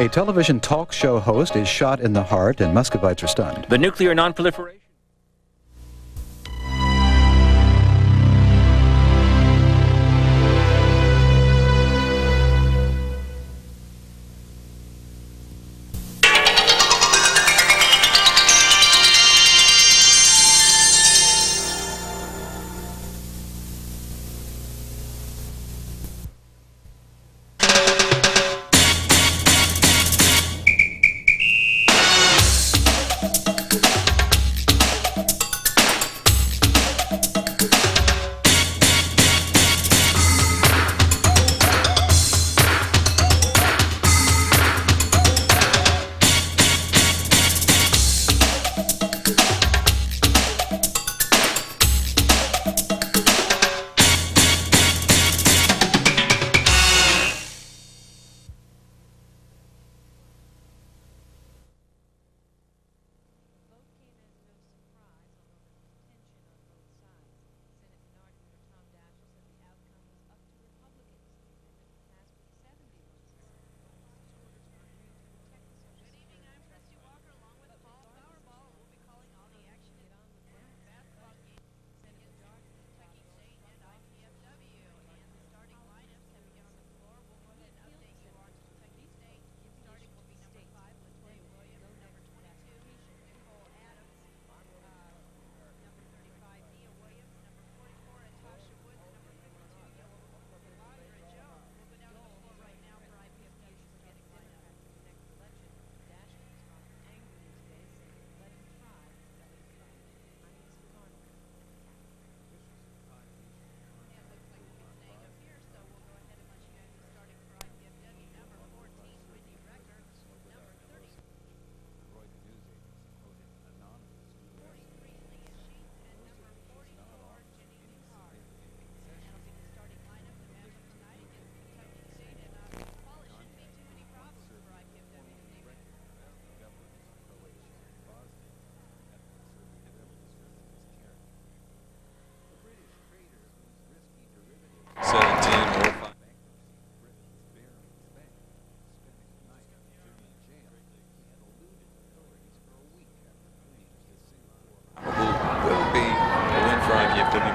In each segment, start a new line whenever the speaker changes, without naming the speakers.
A television talk show host is shot in the heart and Muscovites are stunned.
The nuclear nonproliferation.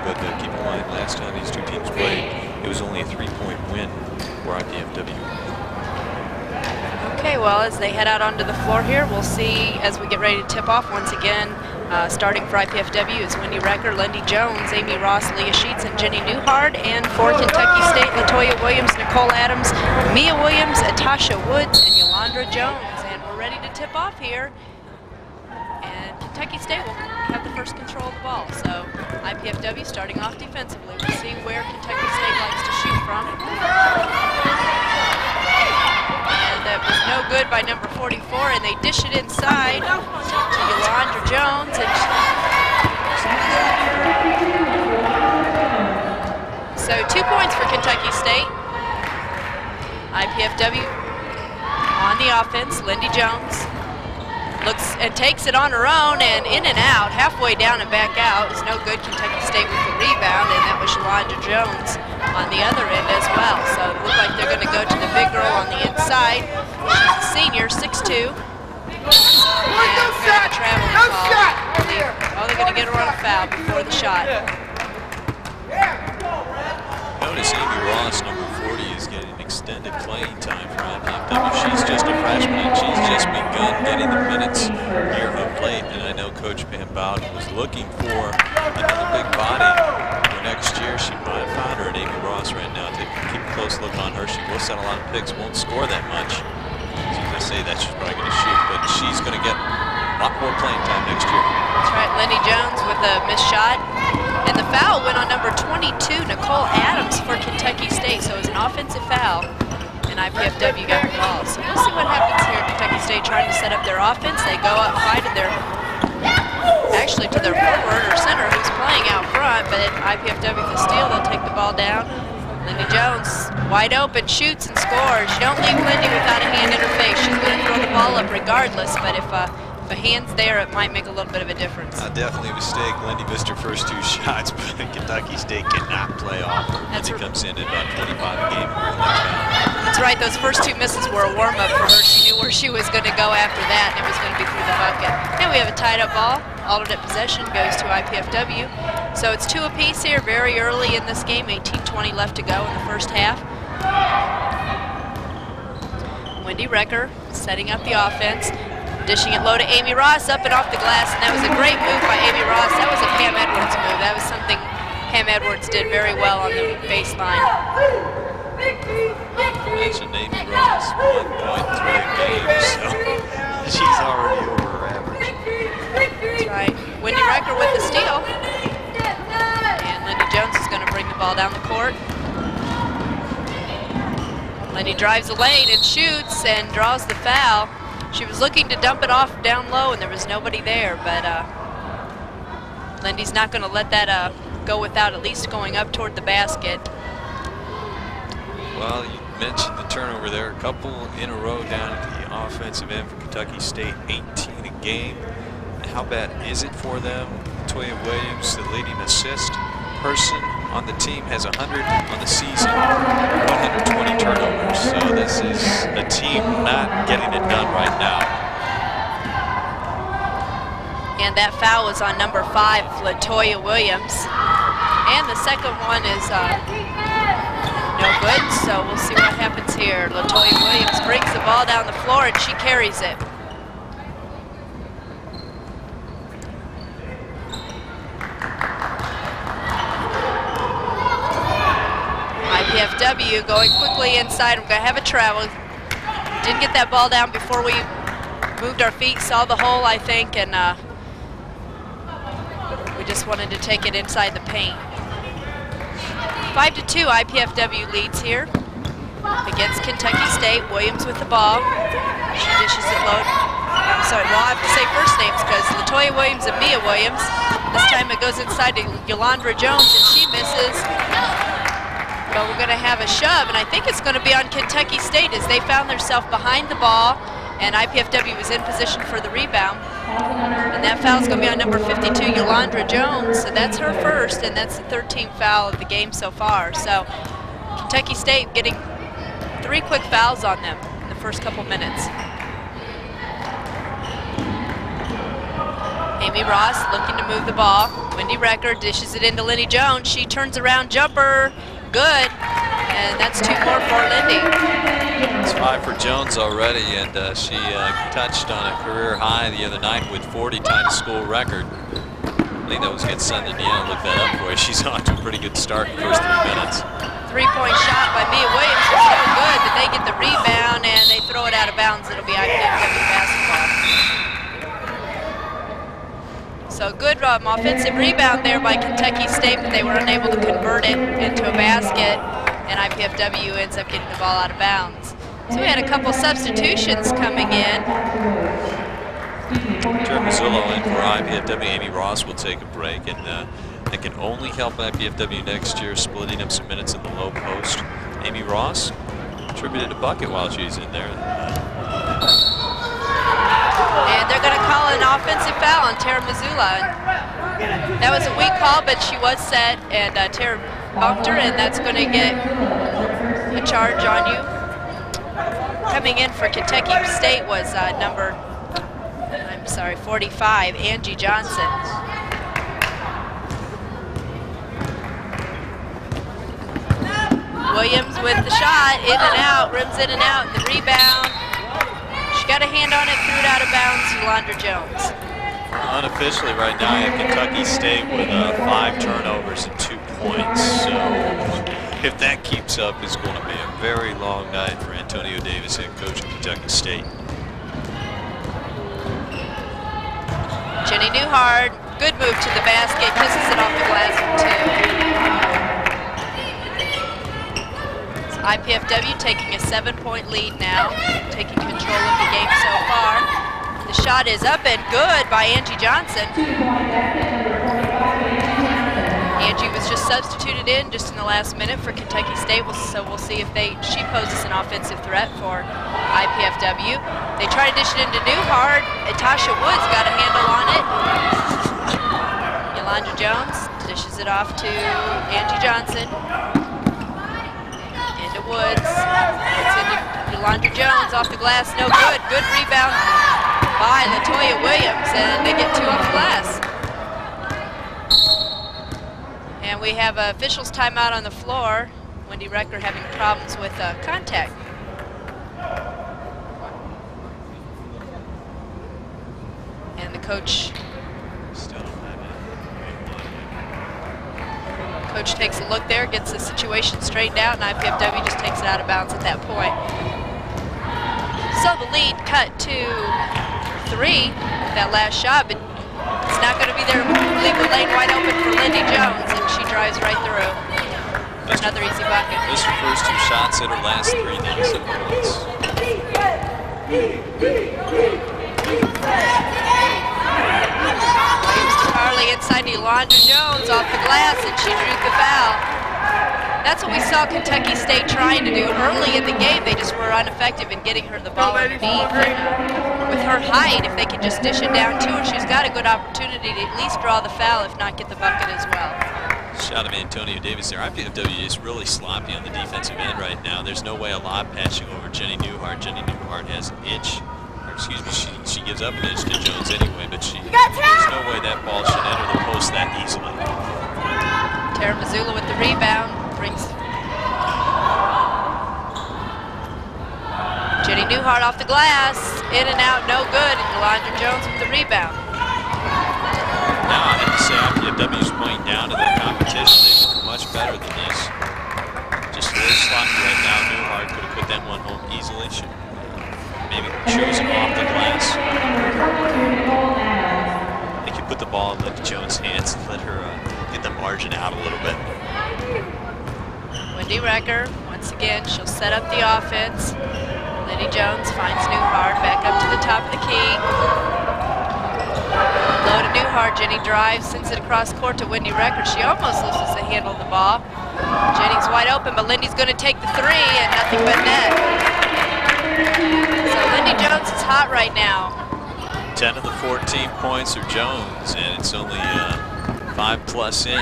But keep in mind, last time these two teams played, it was only a 3-point win for IPFW.
Okay, well, as they head out onto the floor here, we'll see as we get ready to tip off once again. Starting for IPFW is Wendy Recker, Lindy Jones, Amy Ross, Leah Sheets, and Jenny Newhart. And for Kentucky State, Latoya Williams, Nicole Adams, Mia Williams, Atasha Woods, and Yolandra Jones. And we're ready to tip off here. And Kentucky State will have the first control of the ball. So IPFW starting off defensively. We'll see where Kentucky State likes to shoot from. And that was no good by number 44, and they dish it inside to Yolandra Jones. And so 2 points for Kentucky State. IPFW on the offense, Lindy Jones. Looks and takes it on her own and in and out, halfway down and back out. It's no good. Kentucky State with the rebound, and that was Yolandra Jones on the other end as well. So it looks like they're going to go to the big girl on the inside. She's a senior, 6'2". And a traveling call. Oh, they're going to get her on a foul before the shot.
Notice Amy Ross, number 40, is getting extended playing time for IPFW. She's just a freshman, and she's just begun getting the minutes here of late. And I know Coach Van Bowden was looking for another big body for next year. She might have found her at Amy Ross right now. Take keep a close look on her. She will set a lot of picks, won't score that much. As I say that, she's probably going to shoot, but she's going to get a lot more playing time next year.
That's right, Lindy Jones with a missed shot. And the foul went on number 22, Nicole Adams, for Kentucky State. So it was an offensive foul, and IPFW got the ball. So we'll see what happens here. Kentucky State trying to set up their offense. They go up high to their, actually to their forward or center who's playing out front, but IPFW with the steal, they'll take the ball down. Lindy Jones, wide open, shoots and scores. You don't leave Lindy without a hand in her face. She's going to throw the ball up regardless, but if a hand's there, it might make a little bit of a difference.
Definitely a mistake. Lindy missed her first 2 shots, but Kentucky State cannot play off her. Lindy comes in at about 25 a game.
That's right. Those first 2 misses were a warm-up for her. She knew where she was going to go after that, and it was going to be through the bucket. And we have a tied-up ball. Alternate possession goes to IPFW. So it's 2 apiece here very early in this game. 18:20 left to go in the first half. Wendy Recker setting up the offense. Dishing it low to Amy Ross, up and off the glass, and that was a great move by Amy Ross. That was a Pam Edwards move. That was something Pam Edwards did very well on the baseline.
Mentioned Amy Ross, 1 point through the game, so she's already over her average.
That's right. Wendy Recker with the steal. And Lindy Jones is going to bring the ball down the court. Lindy drives the lane and shoots and draws the foul. She was looking to dump it off down low, and there was nobody there, but Lindy's not going to let that go without at least going up toward the basket.
Well, you mentioned the turnover there, a couple in a row down at the offensive end for Kentucky State, 18 a game. How bad is it for them? Toya Williams, the leading assist person on the team, has 100 on the season, 120 turnovers. So this is a team not getting it done right now.
And that foul was on number 5, LaToya Williams. And the second one is no good, so we'll see what happens here. LaToya Williams brings the ball down the floor and she carries it. IPFW going quickly inside. We're going to have a travel. Didn't get that ball down before we moved our feet, saw the hole, I think, and we just wanted to take it inside the paint. 5-2, IPFW leads here against Kentucky State. Williams with the ball. She dishes it low. I'm sorry, well, I have to say first names because LaToya Williams and Mia Williams. This time it goes inside to Yolandra Jones, and she misses. But we're going to have a shove, and I think it's going to be on Kentucky State as they found themselves behind the ball, and IPFW was in position for the rebound. And that foul is going to be on number 52, Yolandra Jones. So that's her first, and that's the 13th foul of the game so far. So Kentucky State getting 3 quick fouls on them in the first couple minutes. Amy Ross looking to move the ball. Wendy Recker dishes it into Lindy Jones. She turns around, jumper, good. And that's 2 more for Lindy.
It's 5 for Jones already, and she touched on a career high the other night with 40 times school record. I think that was against Southern Indiana. Look that up for you. She's on to a pretty good start in the first 3 minutes.
3-point shot by Mia Williams was no good, but they get the rebound and they throw it out of bounds. It'll be IPFW basketball. So good offensive rebound there by Kentucky State, but they were unable to convert it into a basket, and IPFW ends up getting the ball out of bounds. So we had a couple substitutions coming in.
Tara Mazzullo in for IPFW. Amy Ross will take a break, and that can only help IPFW next year, splitting up some minutes in the low post. Amy Ross contributed a bucket while she's in there.
And they're going to call an offensive foul on Tara Mazzullo. That was a weak call, but she was set, and Tara bumped her, and that's going to get a charge on you. Coming in for Kentucky State was number 45, Angie Johnson. Williams with the shot, in and out, rims in and out, and the rebound. She got a hand on it, threw it out of bounds, Yolandra Jones.
Unofficially right now, I have Kentucky State with 5 turnovers and 2 points. So if that keeps up, it's going to be a very long night for Antonio Davis, head coach of Kentucky State.
Jenny Newhart, good move to the basket, kisses it off the glass for 2. So IPFW taking a 7-point lead now, taking control of the game so far. The shot is up and good by Angie Johnson. Angie was just substituted in just in the last minute for Kentucky State, so we'll see if she poses an offensive threat for IPFW. They try to dish it into Newhart. Tasha Woods got a handle on it. Yolandra Jones dishes it off to Angie Johnson. Into Woods. It's into Yolanda Jones off the glass, no good. Good rebound by LaToya Williams, and they get 2 off the glass. And we have a officials timeout on the floor. Wendy Recker having problems with contact. And the coach takes a look there, gets the situation straightened out, and IPFW just takes it out of bounds at that point. So the lead cut to 3 with that last shot, but it's not going to be there. Leave the lane wide open for Lindy Jones, and she drives right through. Another easy bucket.
Just her first 2 shots in her last 3 now, 7 points.
Carly inside Yolanda Jones off the glass, and she drew the foul. That's what we saw Kentucky State trying to do early in the game. They just were ineffective in getting her the ball underneath. And, with her height, if they can just dish it down to her, she's got a good opportunity to at least draw the foul, if not get the bucket as well.
Shot of Antonio Davis there. IPFW is really sloppy on the defensive end right now. There's no way a lob passing over Jenny Newhart. Jenny Newhart has an inch. Excuse me, she gives up an inch to Jones anyway, but there's no way that ball should enter the post that easily.
Tara Missoula with the rebound, brings Jenny Newhart off the glass, in and out, no good, and Yolanda Jones with the rebound.
Now I have to say IPFW's playing down to their competition. They look much better than this. Just a little sloppy right now. Newhart could have put that one home easily. She maybe chosen off the glass. They could put the ball in Lindy Jones' hands and let her get the margin out a little bit.
Wendy Recker, once again, she'll set up the offense. Lindy Jones finds Newhart back up to the top of the key. Low to Newhart, Jenny drives, sends it across court to Wendy Recker. She almost loses the handle of the ball. Jenny's wide open, but Lindy's going to take the 3 and nothing but net. So Lindy Jones is hot right now.
10 of the 14 points are Jones, and it's only 5+ in.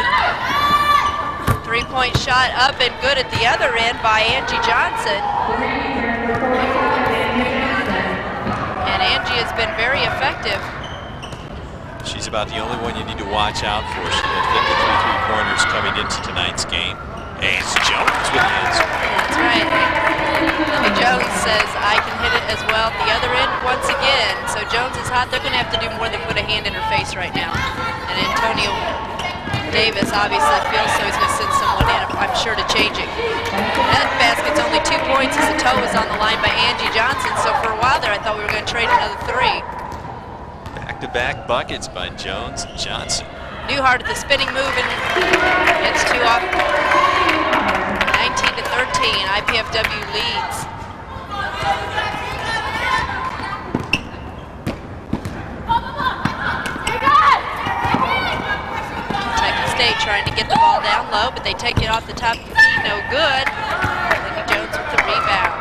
3-point shot up and good at the other end by Angie Johnson. And Angie has been very effective.
She's about the only one you need to watch out for. She had 53 three-pointers coming into tonight's game. And it's Jones with the answer.
That's right. Lindy Jones says, I can hit it as well at the other end once again. So Jones is hot. They're going to have to do more than put a hand in her face right now. And Antonio Davis obviously feels so he's going to send someone in, I'm sure, to change it. That basket's only 2 points as the toe was on the line by Angie Johnson. So for a while there, I thought we were going to trade another 3.
Back-to-back buckets by Jones and Johnson.
Newhart at the spinning move and gets 2 off. 19 to 13, IPFW leads. Kentucky State trying to get the ball down low, but they take it off the top of the key, no good. Lindy Jones with the rebound.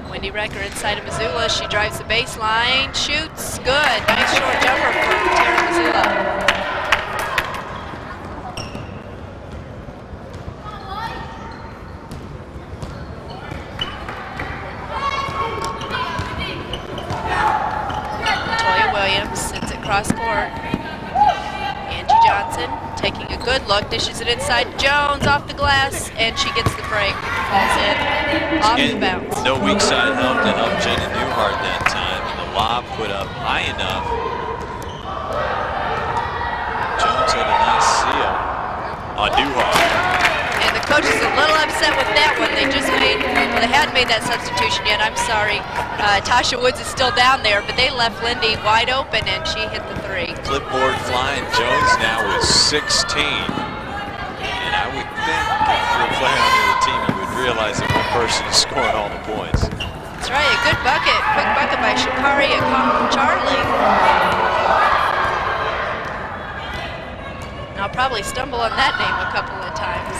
Wendy Recker inside of Missoula. She drives the baseline, shoots, good. Nice short jumper for Tara Missoula. Toya Williams sends it cross court. Angie Johnson taking a good look, dishes it inside. Jones off the glass, and she gets the break. Falls in, off the bounce.
No weak side help to help Jenny Newhart that time, and the lob put up high enough. Jones had a nice seal on Newhart.
And the coach is a little upset with that one. They just made, well, they hadn't made that substitution yet, I'm sorry. Tasha Woods is still down there, but they left Lindy wide open, and she hit the 3.
Clipboard flying. Jones now with 16. And I would think if you're a player on the other team, you would realize that one person is scoring all the points.
That's right, a good bucket. Quick bucket by Shakari and Charlie. And I'll probably stumble on that name a couple of times.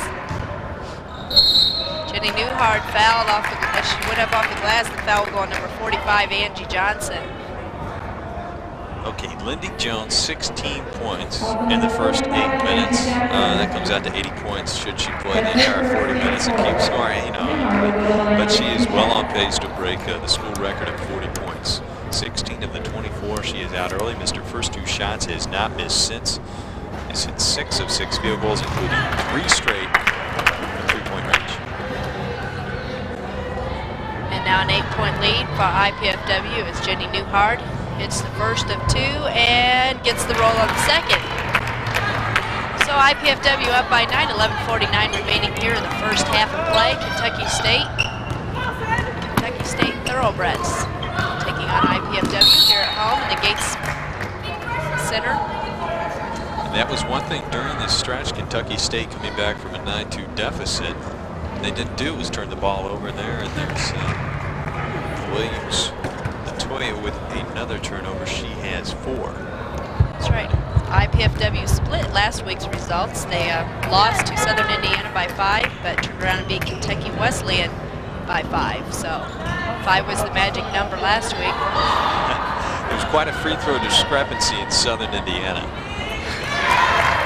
Jenny Newhart fouled off the, as she went up off the glass. The foul will go on number 45, Angie Johnson.
Okay, Lindy Jones, 16 points in the first 8 minutes. That comes out to 80 points should she play the entire 40 minutes and keep scoring. You know, but she is well on pace to break the school record of 40 points. 16 of the 24 she is out early. Missed her first 2 shots, has not missed since. Has hit 6 of 6 field goals, including 3 straight from 3-point range.
And now an 8-point lead for IPFW as Jenny Newhart hits the first of 2 and gets the roll on the second. So IPFW up by 9, 11:49 remaining here in the first half of play. Kentucky State Thoroughbreds taking on IPFW here at home in the Gates Center.
And that was one thing during this stretch, Kentucky State coming back from a 9-2 deficit. What they didn't do was turn the ball over there, and there's Williams. Latoya with another turnover. She has 4.
That's right. IPFW split last week's results. They lost to Southern Indiana by 5, but turned around and beat Kentucky Wesleyan by 5. So 5 was the magic number last week.
There was quite a free throw discrepancy in Southern Indiana.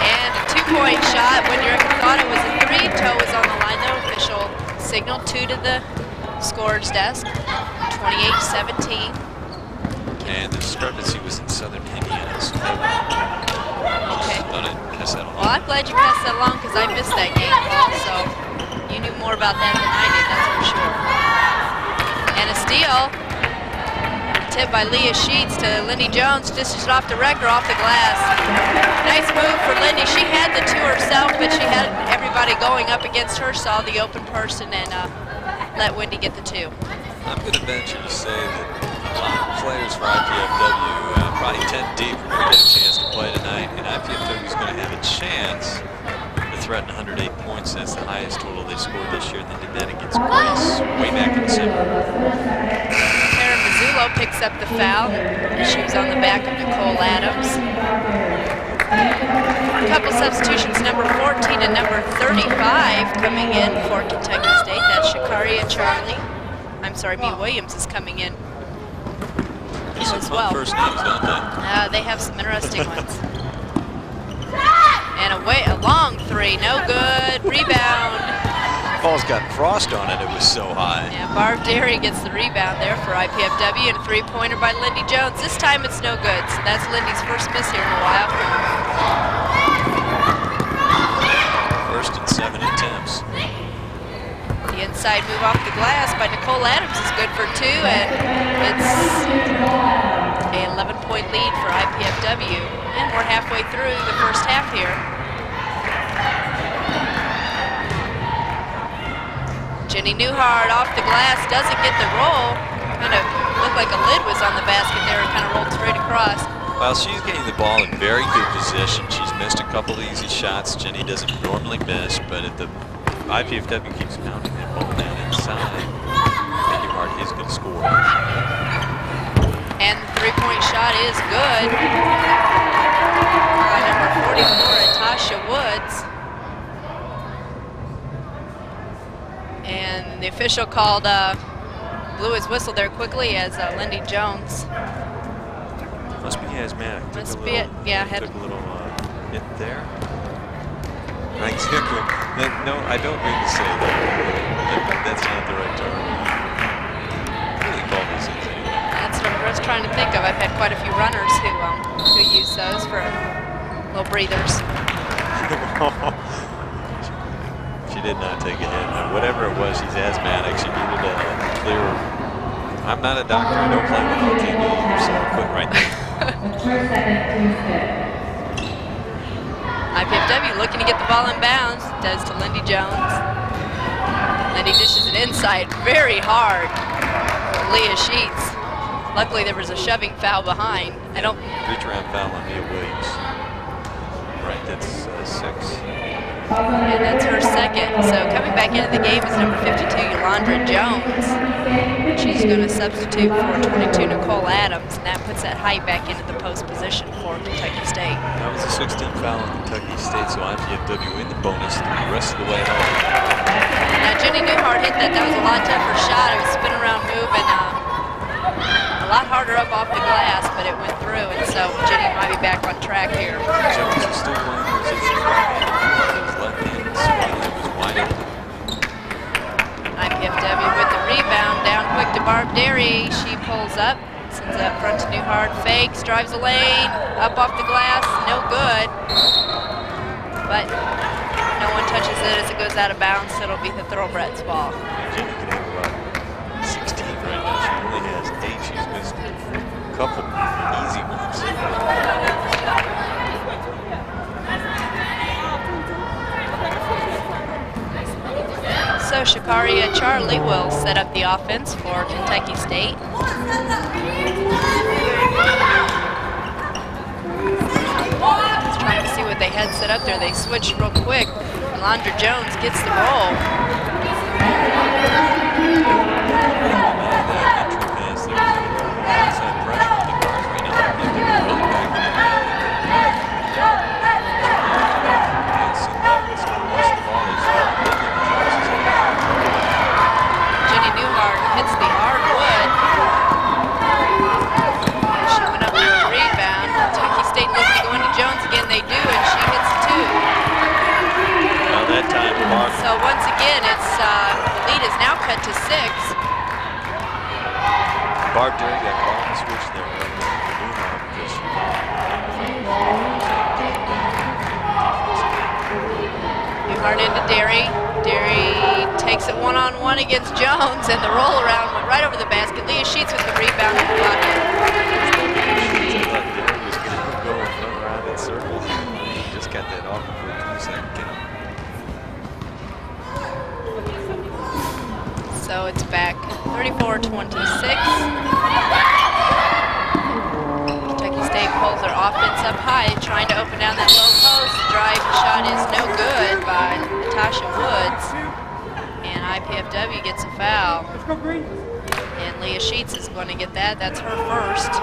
And a 2-point shot. Windrick thought it was a 3. Toe was on the line. The official signal 2 to the scorer's desk. 28-17.
And the discrepancy was in Southern Indiana's favor.
Okay.
Thought I'd pass that along.
Well, I'm glad you passed that along because I missed that game, Paul. So you knew more about that than I did, that's for sure. And a steal. Tip by Leah Sheets to Lindy Jones. Dishes it off the Rector off the glass. Nice move for Lindy. She had the 2 herself, but she had everybody going up against her, saw the open person, and let Wendy get the 2.
I'm going to venture to say that a lot of players for IPFW, probably 10 deep, are going to get a chance to play tonight, and IPFW is going to have a chance to threaten 108 points. That's the highest total they scored this year. They did that against Grace way back in December.
Karen Mazzullo picks up the foul. She was on the back of Nicole Adams. A couple substitutions, number 14 and number 35 coming in for Kentucky State. That's Shakaria Charlie. I'm sorry, Mia Williams is coming in as well.
First names, don't they?
They have some interesting ones. And a long 3, no good. Rebound.
Ball's got frost on it. It was so high.
Yeah, Barb Derry gets the rebound there for IPFW, and a 3-pointer by Lindy Jones. This time it's no good. So that's Lindy's first miss here in a while.
First and 7 attempts.
The inside move off the glass by Nicole Adams is good for 2, and it's an 11-point lead for IPFW. And we're halfway through the first half here. Jenny Newhart off the glass, doesn't get the roll. Kind of looked like a lid was on the basket there and kind of rolled straight across.
Well, she's getting the ball in very good position. She's missed a couple easy shots Jenny doesn't normally miss, but if the IPFW keeps pounding that ball down inside, Newhart is going to score.
And the 3-point shot is good by number 44, Tasha Woods. And the official called, blew his whistle there quickly as Lindy Jones.
Must be asthmatic.
Must be it, yeah.
Took a little hit there. Exactly. No, I don't mean to say that. That's not the right term. Really call these things anyway.
That's what I was trying to think of. I've had quite a few runners who use those for little breathers.
She did not take a hit. Whatever it was, she's asthmatic. She needed a clear. I'm not a doctor. I don't play with on TV. So quick right there.
IPFW looking to get the ball in bounds. Does to Lindy Jones. Lindy dishes it inside very hard. Leah Sheets. Luckily there was a shoving foul behind. I don't.
Reach around foul on Mia Williams. Right, that's 6.
And that's her second. So coming back into the game is number 52, Yolanda Jones. She's going to substitute for 22, Nicole Adams, and that puts that height back into the post position for Kentucky State.
That was a 16th foul on Kentucky State, so IPFW in the bonus the rest of the way home. Now
Jenny Newhart hit that. That was a lot tougher shot. It was a spin around move, and a lot harder up off the glass, but it went through, and so Jenny might be back on track here.
Jones is still playing resistance right hand. His left-handed swing that was wide open.
IPFW with the rebound, down quick to Barb Derry. She pulls up, sends it up front to Newhart, fakes, drives the lane, up off the glass, no good. But no one touches it as it goes out of bounds, so it'll be the Thoroughbreds' ball.
Jenny could have about 16 right now. She only has 8. She's missed a couple easy ones.
So Shakaria Charlie will set up the offense for Kentucky State. Just trying to see what they had set up there. They switched real quick. Alondra Jones gets the roll. Jenny Newhart hits the hard wood. She went up for a rebound. Kentucky State looks to go into Jones again. They do, and she hits 2.
Well, that time, Barb.
So once again, it's the lead is now cut to 6.
Barb Derry got caught on the switch there. Newhart because she
Newhart into Derry. Derry takes it one-on-one against Jones, and the roll around went right over the basket. Leah Sheets with the rebound and the bucket.
I thought Derry was going to go and run around in circles. He just got that off for a 2-second count.
So it's back 34-26. Kentucky State pulls their offense up high, trying to open down that low post. The drive shot is no good by Natasha Woods. And IPFW gets a foul. And Leah Sheets is going to get that. That's her first.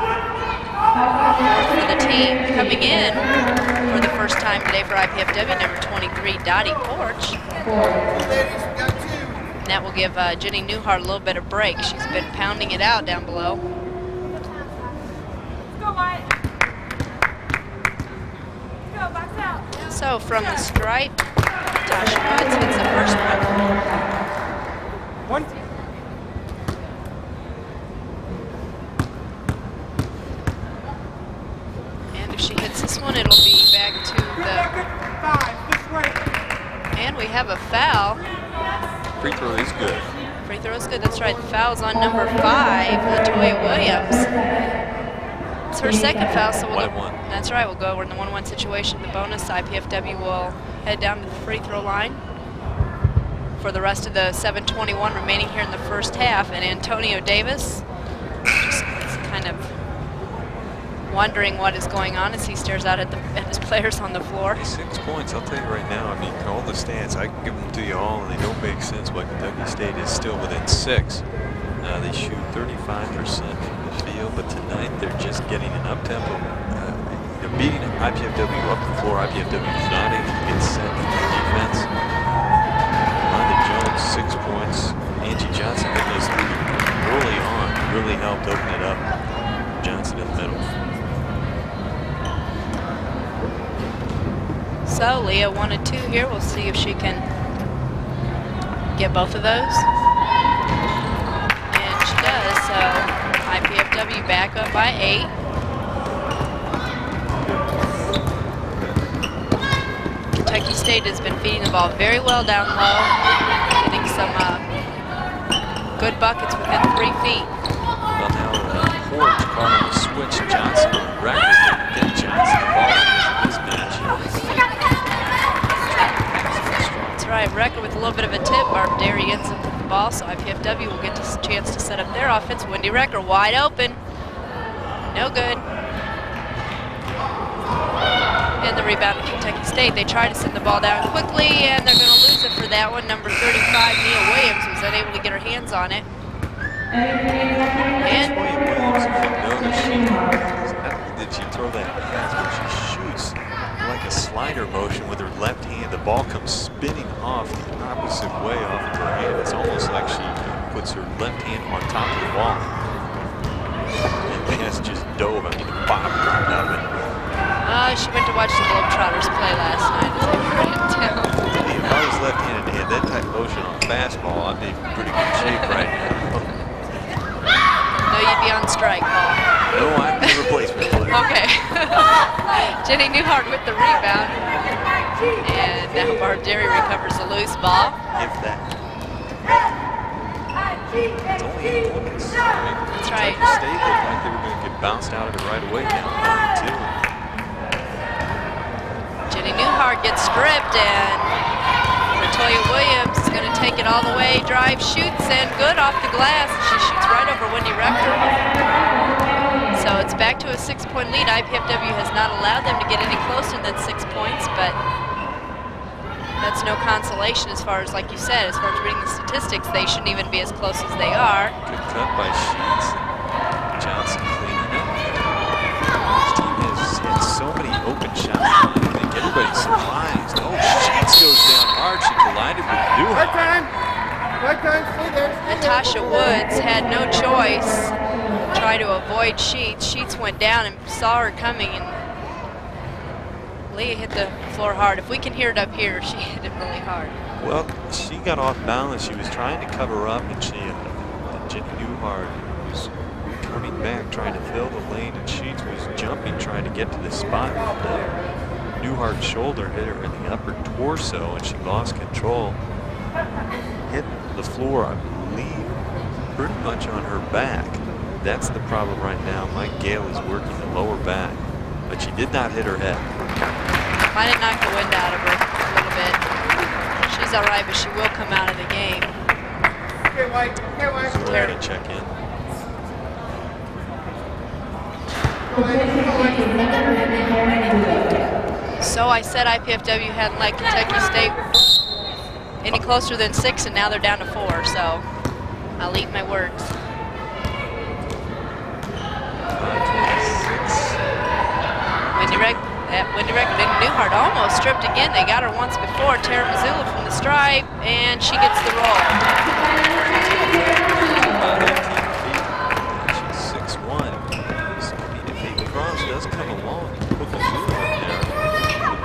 For the team coming in for the first time today for IPFW, number 23, Dottie Porch. And that will give Jenny Newhart a little bit of break. She's been pounding it out down below. So from the stripe, Natasha Woods hits the first one. And if she hits this one, it'll be back to the... And we have a foul.
Free throw is good.
Free throw is good, that's right. The foul's on number 5, Latoya Williams. It's her second foul, so we'll go, that's right, we'll go over in the 1-1 situation. The bonus, IPFW will head down to the free throw line for the rest of the 7:21 remaining here in the first half. And Antonio Davis just kind of wondering what is going on as he stares out at his players on the floor.
6 points, I'll tell you right now, I mean, all the stats, I can give them to you all, and they don't make sense why Kentucky State is still within 6. They shoot 35% from the field, but tonight they're just getting an up-tempo. They're beating IPFW up the floor. IPFW is not able to get set in defense. Amanda Jones, 6 points. Angie Johnson with those 3 early on really helped open it up. Johnson in the middle.
So Leah 1 and 2 here. We'll see if she can get both of those. So IPFW back up by 8. Kentucky State has been feeding the ball very well down low, getting some good buckets within 3 feet.
Well, now Porch calling the switch. Johnson on the record. Get Johnson the ball in this match.
That's right, record with a little bit of a tip. Barb Derry ends up with the ball, so IPFW will get a chance to set up their offense. Wendy Recker wide open. No good. And the rebound to Kentucky State. They try to send the ball down quickly, and they're going to lose it for that one. Number 35, Nia Williams, was unable to get her hands on it. And
Williams, if you notice, not only did she throw that pass, but she shoots like a slider motion with her left hand. The ball comes spinning off the opposite way off of her hand. It's almost like she puts her left hand on top of the ball. glass just dove. I mean, the bottom part of it.
She went to watch the Globetrotters play last night as they were in town.
If I was left-handed and had that type of motion on a fastball, I'd be in pretty good shape right now.
No, you'd be on strike, Paul.
No, I'm the replacement player.
Okay. Jenny Newhart with the rebound. And now Barb Derry recovers a loose ball.
If that. It's only 8 points.
That's right.
State looked like they were going to get bounced out of it right away now. 2.
Jenny Newhart gets stripped, and Latoya Williams is going to take it all the way. Drive, shoots, and good off the glass. She shoots right over Wendy Rector. So it's back to a 6-point lead. IPFW has not allowed them to get any closer than 6 points, but that's no consolation as far as, like you said, as far as reading the statistics, they shouldn't even be as close as they are.
Good cut by Sheets. Johnson cleaning up. This team has had so many open shots. I think everybody's surprised. Oh, Sheets goes down hard. She collided with Newhart.
Natasha Woods had no choice. Try to avoid Sheets. Sheets went down and saw her coming, and Leah hit the floor hard. If we can hear it up here, she hit it really hard.
Well, she got off balance. She was trying to cover up, and Jenny Newhart was coming back, trying to fill the lane, and Sheets was jumping, trying to get to the spot. Newhart's shoulder hit her in the upper torso, and she lost control. Hit the floor, I believe, pretty much on her back. That's the problem right now. Mike Gale is working the lower back, but she did not hit her head.
Might have knocked the wind out of her a little bit. She's all right, but she will come out of the game.
So we're going to check in.
So I said IPFW hadn't let Kentucky State any closer than 6, and now they're down to 4, so I'll eat my words. Wendy Rector and Newhart almost stripped again. They got her once before. Tara Missoula from the stripe, and she gets the roll.
About 18 feet. She's 6'1". If the cross does come along, put Missoula in there.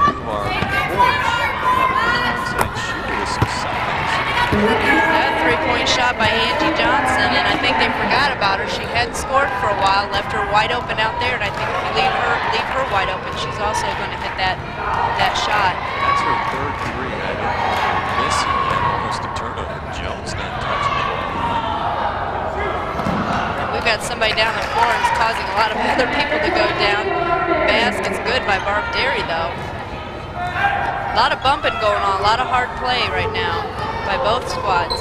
Newhart, of course, got an outside shooter with some size.
That 3-point shot by Angie Johnson, and I think they forgot about her. She hadn't scored for a while, left her wide open out there, and I think if you leave her wide open, she's also going to hit that shot.
That's her 3rd 3. I don't know if they're missing yet. Almost a turnover. Jones not touching it.
We've got somebody down the floor who's causing a lot of other people to go down. Basket's good by Barb Derry, though. A lot of bumping going on, a lot of hard play right now by both squads.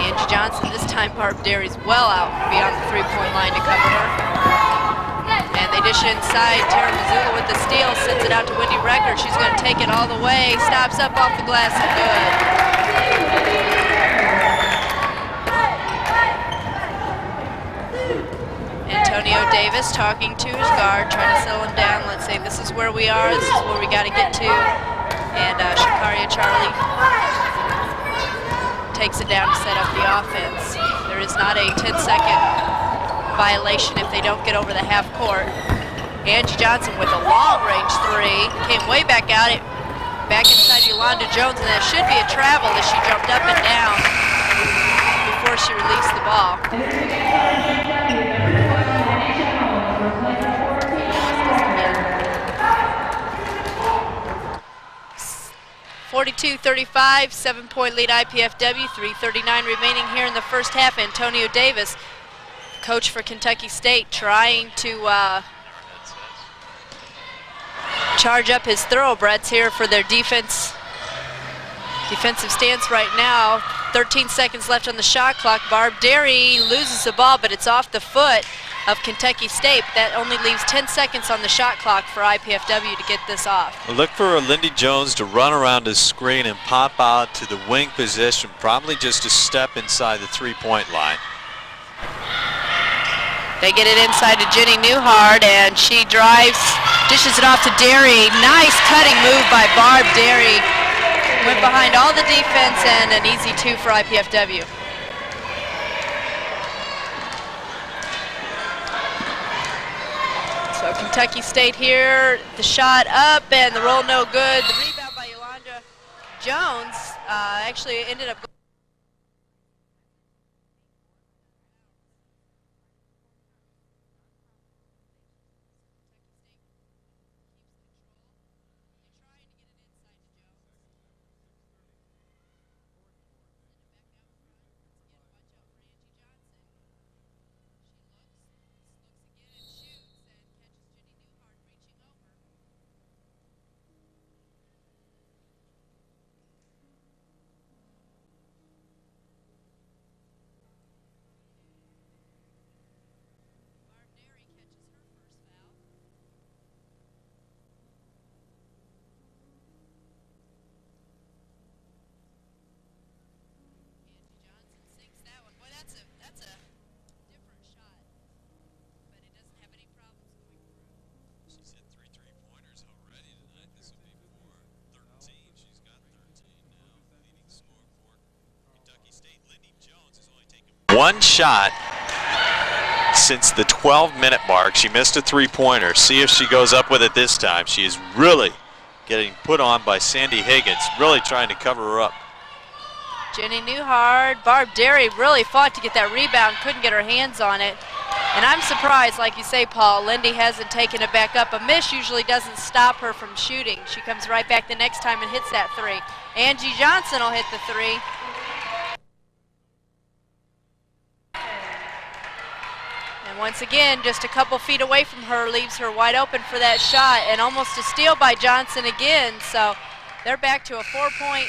Angie Johnson, this time Barb Derry's well out beyond the 3-point line to cover her. And they dish it inside. Tara Missoula with the steal, sends it out to Wendy Rector. She's going to take it all the way, stops up off the glass and good. Antonio Davis talking to his guard, trying to settle him down. Let's say this is where we are, this is where we got to get to. And Shakaria Charlie takes it down to set up the offense. There is not a 10-second violation if they don't get over the half court. Angie Johnson with a long-range 3, came way back out, back inside Yolanda Jones, and that should be a travel as she jumped up and down before she released the ball. 42-35, 7-point lead IPFW, 3:39 remaining here in the first half. Antonio Davis, coach for Kentucky State, trying to charge up his thoroughbreds here for their defensive stance right now. 13 seconds left on the shot clock. Barb Derry loses the ball, but it's off the foot of Kentucky State. That only leaves 10 seconds on the shot clock for IPFW to get this off.
Look for Lindy Jones to run around the screen and pop out to the wing position, probably just a step inside the 3-point line.
They get it inside to Jenny Newhart, and she drives, dishes it off to Derry. Nice cutting move by Barb Derry. Went behind all the defense, and an easy 2 for IPFW. So Kentucky State here, the shot up and the roll no good. The rebound by Yolanda Jones actually ended up
one shot since the 12-minute mark. She missed a three-pointer. See if she goes up with it this time. She is really getting put on by Sandy Higgins, really trying to cover her up.
Jenny Newhart, Barb Derry really fought to get that rebound, couldn't get her hands on it. And I'm surprised, like you say, Paul, Lindy hasn't taken it back up. A miss usually doesn't stop her from shooting. She comes right back the next time and hits that three. Angie Johnson will hit the three. And once again, just a couple feet away from her leaves her wide open for that shot, and almost a steal by Johnson again. So they're back to a 4-point,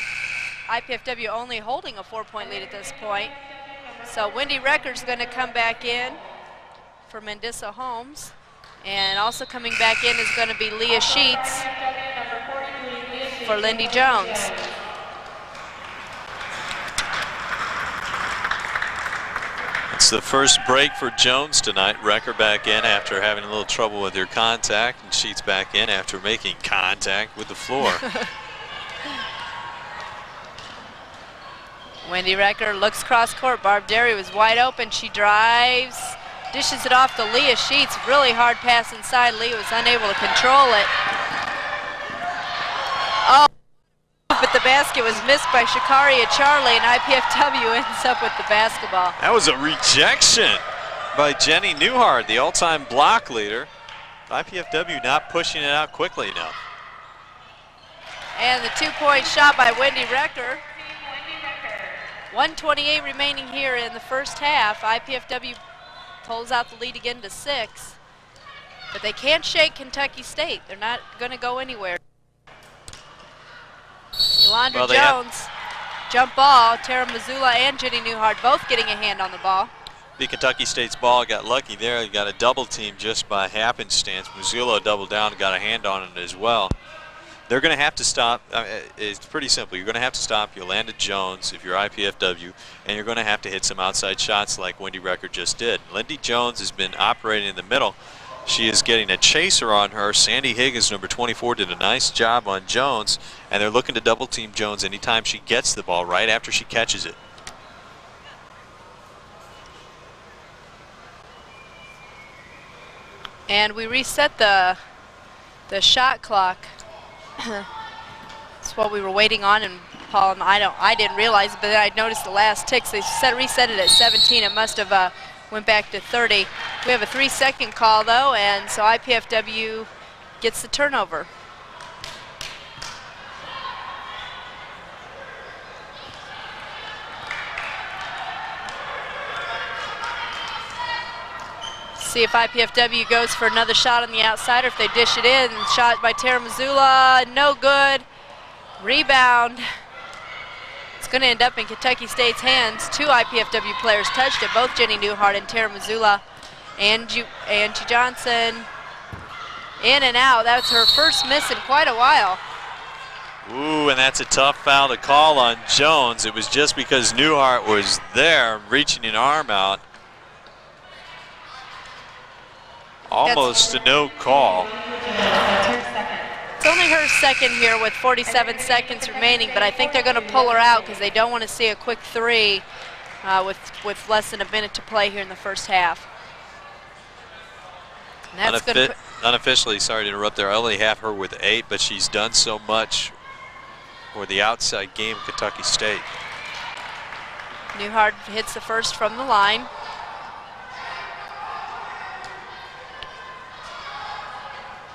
IPFW only holding a 4-point lead at this point. So Wendy Recker's going to come back in for Mendissa Holmes. And also coming back in is going to be Leah Sheets for Lindy Jones.
It's the first break for Jones tonight. Recker back in after having a little trouble with her contact, and Sheets back in after making contact with the floor.
Wendy Recker looks cross court. Barb Derry was wide open. She drives, dishes it off to Leah Sheets. Really hard pass inside. Leah was unable to control it. Oh, but the basket was missed by Shakaria Charlie, and IPFW ends up with the basketball.
That was a rejection by Jenny Newhart, the all-time block leader. IPFW not pushing it out quickly enough.
And the 2-point shot by Wendy Recker. 1:28 remaining here in the first half. IPFW pulls out the lead again to 6. But they can't shake Kentucky State. They're not going to go anywhere. Yolanda Jones, jump ball. Tara Missoula and Jenny Newhart both getting a hand on the ball.
The Kentucky State's ball got lucky there. They got a double team just by happenstance. Missoula doubled down and got a hand on it as well. They're going to have to stop. It's pretty simple. You're going to have to stop Yolanda Jones if you're IPFW, and you're going to have to hit some outside shots like Wendy Recker just did. Lindy Jones has been operating in the middle. She is getting a chaser on her. Sandy Higgins, number 24, did a nice job on Jones, and they're looking to double team Jones anytime she gets the ball right after she catches it.
And we reset the shot clock. That's what we were waiting on, and Paul and I didn't realize it, but then I noticed the last ticks. They reset it at 17. It must have went back to 30. We have a 3-second call though, and so IPFW gets the turnover. See if IPFW goes for another shot on the outside, or if they dish it in. Shot by Tara Missoula, no good. Rebound. It's going to end up in Kentucky State's hands. 2 IPFW players touched it, both Jenny Newhart and Tara Missoula. Angie Johnson in and out. That's her first miss in quite a while.
Ooh, and that's a tough foul to call on Jones. It was just because Newhart was there reaching an arm out. Almost a no call.
It's only her second here with 47 seconds remaining, but I think they're going to pull her out because they don't want to see a quick 3 with less than a minute to play here in the first half. And that's
unofficially, sorry to interrupt there, I only have her with 8, but she's done so much for the outside game of Kentucky State.
Newhart hits the first from the line.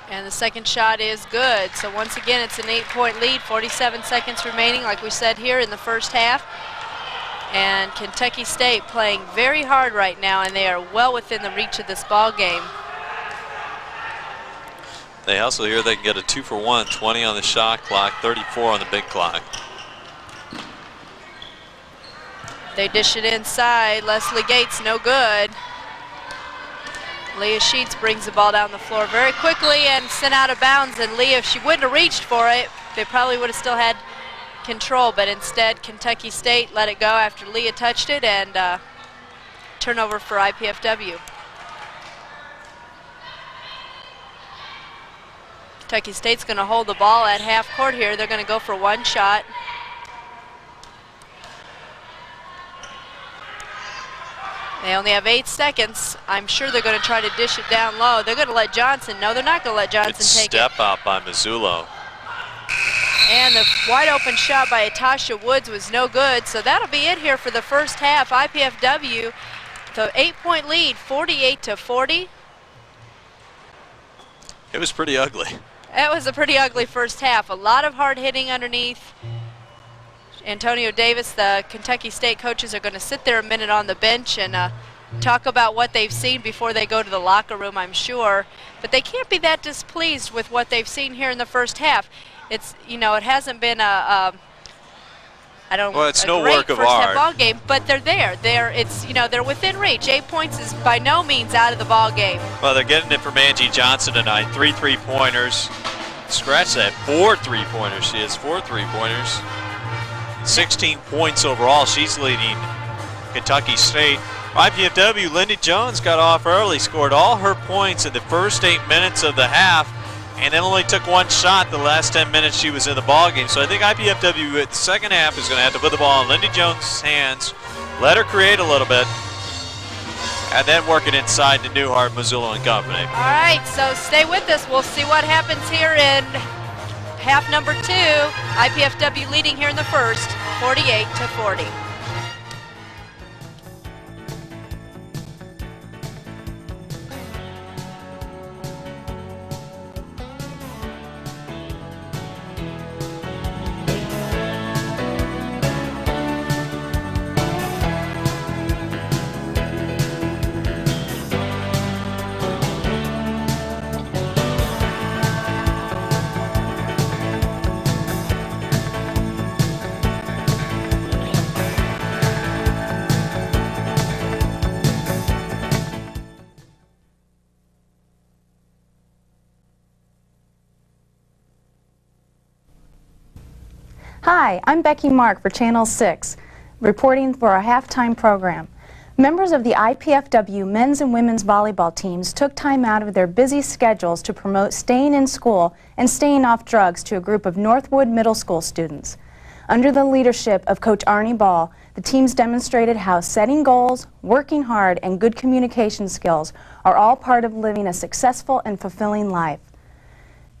And the second shot is good. So once again, it's an 8-point lead, 47 seconds remaining, like we said here in the first half. And Kentucky State playing very hard right now, and they are well within the reach of this ball game.
They hustle here, they can get a 2-for-1, 20 on the shot clock, 34 on the big clock.
They dish it inside. Leslie Gates, no good. Leah Sheets brings the ball down the floor very quickly and sent out of bounds. And Leah, if she wouldn't have reached for it, they probably would have still had control. But instead, Kentucky State let it go after Leah touched it, and turnover for IPFW. Kentucky State's going to hold the ball at half court here. They're going to go for one shot. They only have 8 seconds. I'm sure they're going to try to dish it down low. They're going to let Johnson. No, they're not going to let Johnson take it.
Step out by Mazzullo.
And the wide open shot by Atasha Woods was no good. So that'll be it here for the first half. IPFW, the 8-point lead, 48-40.
It was pretty ugly.
It was a pretty ugly first half. A lot of hard hitting underneath. Antonio Davis, the Kentucky State coaches, are going to sit there a minute on the bench and talk about what they've seen before they go to the locker room, I'm sure. But they can't be that displeased with what they've seen here in the first half. It's, you know, it hasn't been
it's no
great
work of
first half
art.
ball game, but they're there. They're within reach. 8 points is by no means out of the ball game.
Well, they're getting it from Angie Johnson tonight. 3 3-pointers. Scratch that. 4 3-pointers. She has 4 3-pointers. 16 points overall. She's leading Kentucky State. IPFW, Lindy Jones got off early, scored all her points in the first 8 minutes of the half, and then only took 1 shot the last 10 minutes she was in the ballgame. So I think IPFW at the second half is going to have to put the ball in Lindy Jones' hands, let her create a little bit, and then work it inside to Newhart, Mazzullo, and company.
All right, so stay with us. We'll see what happens here in half number 2. IPFW leading here in the first, 48-40.
Hi, I'm Becky Mark for Channel 6, reporting for our halftime program. Members of the IPFW men's and women's volleyball teams took time out of their busy schedules to promote staying in school and staying off drugs to a group of Northwood Middle School students. Under the leadership of Coach Arnie Ball, the teams demonstrated how setting goals, working hard, and good communication skills are all part of living a successful and fulfilling life.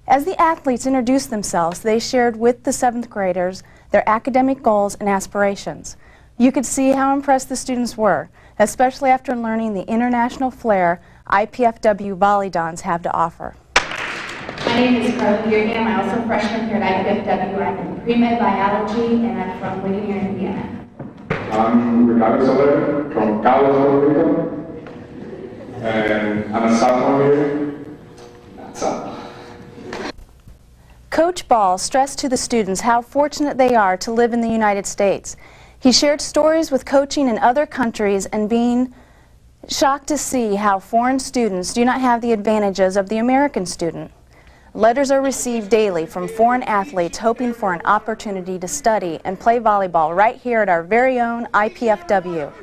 As the athletes introduced themselves, they shared with the 7th graders their academic goals and aspirations. You could see how impressed the students were, especially after learning the international flair IPFW Mastodons have to offer.
My name is Carly Beergam. I'm also a freshman here at IPFW. I'm in pre-med biology, and I'm from Whittier, Indiana.
I'm Ricardo Soler from Cabo, Puerto Rico, and I'm a sophomore here. That's all.
Coach Ball stressed to the students how fortunate they are to live in the United States. He shared stories with coaching in other countries and being shocked to see how foreign students do not have the advantages of the American student. Letters are received daily from foreign athletes hoping for an opportunity to study and play volleyball right here at our very own IPFW.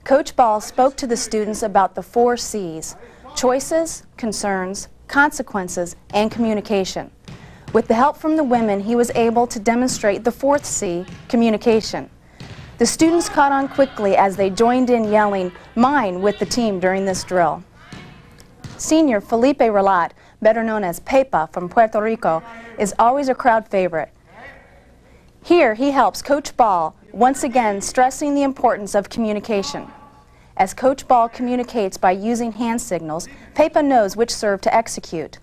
Coach Ball spoke to the students about the 4 C's: choices, concerns, consequences, and communication. With the help from the women, he was able to demonstrate the 4th C, communication. The students caught on quickly as they joined in yelling, "Mine," with the team during this drill. Senior Felipe Relat better known as Pepa from Puerto Rico, is always a crowd favorite. Here, he helps Coach Ball, once again stressing the importance of communication. As Coach Ball communicates by using hand signals, Pepa knows which serve to execute.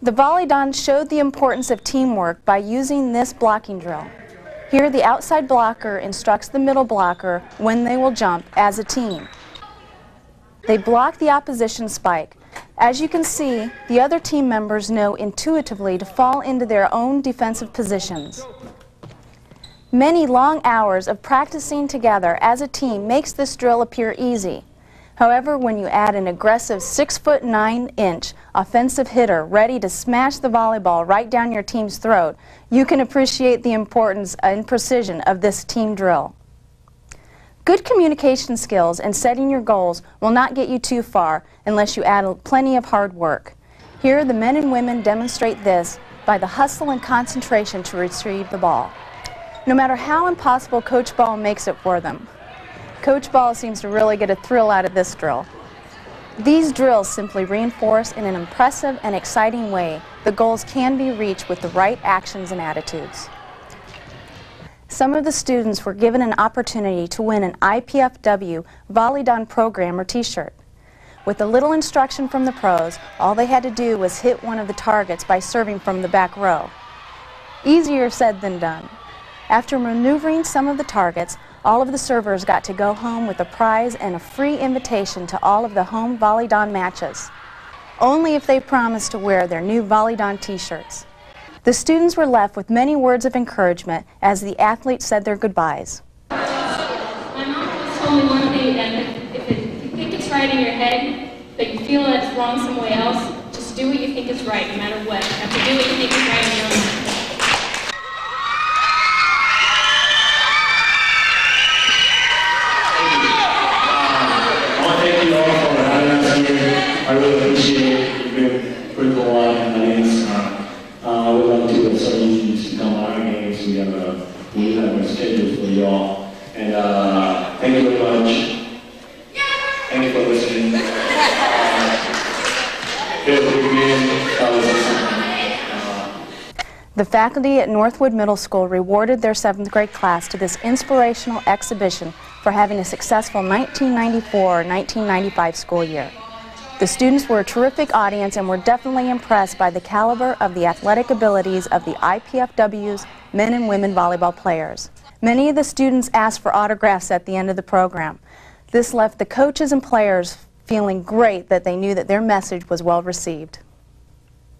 The Volleydons showed the importance of teamwork by using this blocking drill. Here, the outside blocker instructs the middle blocker when they will jump as a team. They block the opposition spike. As you can see, the other team members know intuitively to fall into their own defensive positions. Many long hours of practicing together as a team makes this drill appear easy. However, when you add an aggressive 6'9" offensive hitter ready to smash the volleyball right down your team's throat, you can appreciate the importance and precision of this team drill. Good communication skills and setting your goals will not get you too far unless you add plenty of hard work. Here, the men and women demonstrate this by the hustle and concentration to retrieve the ball. No matter how impossible Coach Ball makes it for them, Coach Ball seems to really get a thrill out of this drill. These drills simply reinforce in an impressive and exciting way the goals can be reached with the right actions and attitudes. Some of the students were given an opportunity to win an IPFW Volleydon Programmer t-shirt. With a little instruction from the pros, all they had to do was hit one of the targets by serving from the back row. Easier said than done. After maneuvering some of the targets, all of the servers got to go home with a prize and a free invitation to all of the home Volleydon matches, only if they promised to wear their new Volleydon t-shirts. The students were left with many words of encouragement as the athletes said their goodbyes.
My mom always told me one thing, that if you think it's right in your head, but you feel that it's wrong somewhere else, just do what you think is right, no matter what. You have to do what you think is right in your own mind.
I really appreciate it. You've been pretty cool on audience. We'd love to have some of you to come to our games. We have a schedule for y'all. And thank you very much. Thank you for listening.
The faculty at Northwood Middle School rewarded their 7th grade class to this inspirational exhibition for having a successful 1994-1995 school year. The students were a terrific audience and were definitely impressed by the caliber of the athletic abilities of the IPFW's men and women volleyball players. Many of the students asked for autographs at the end of the program. This left the coaches and players feeling great that they knew that their message was well received.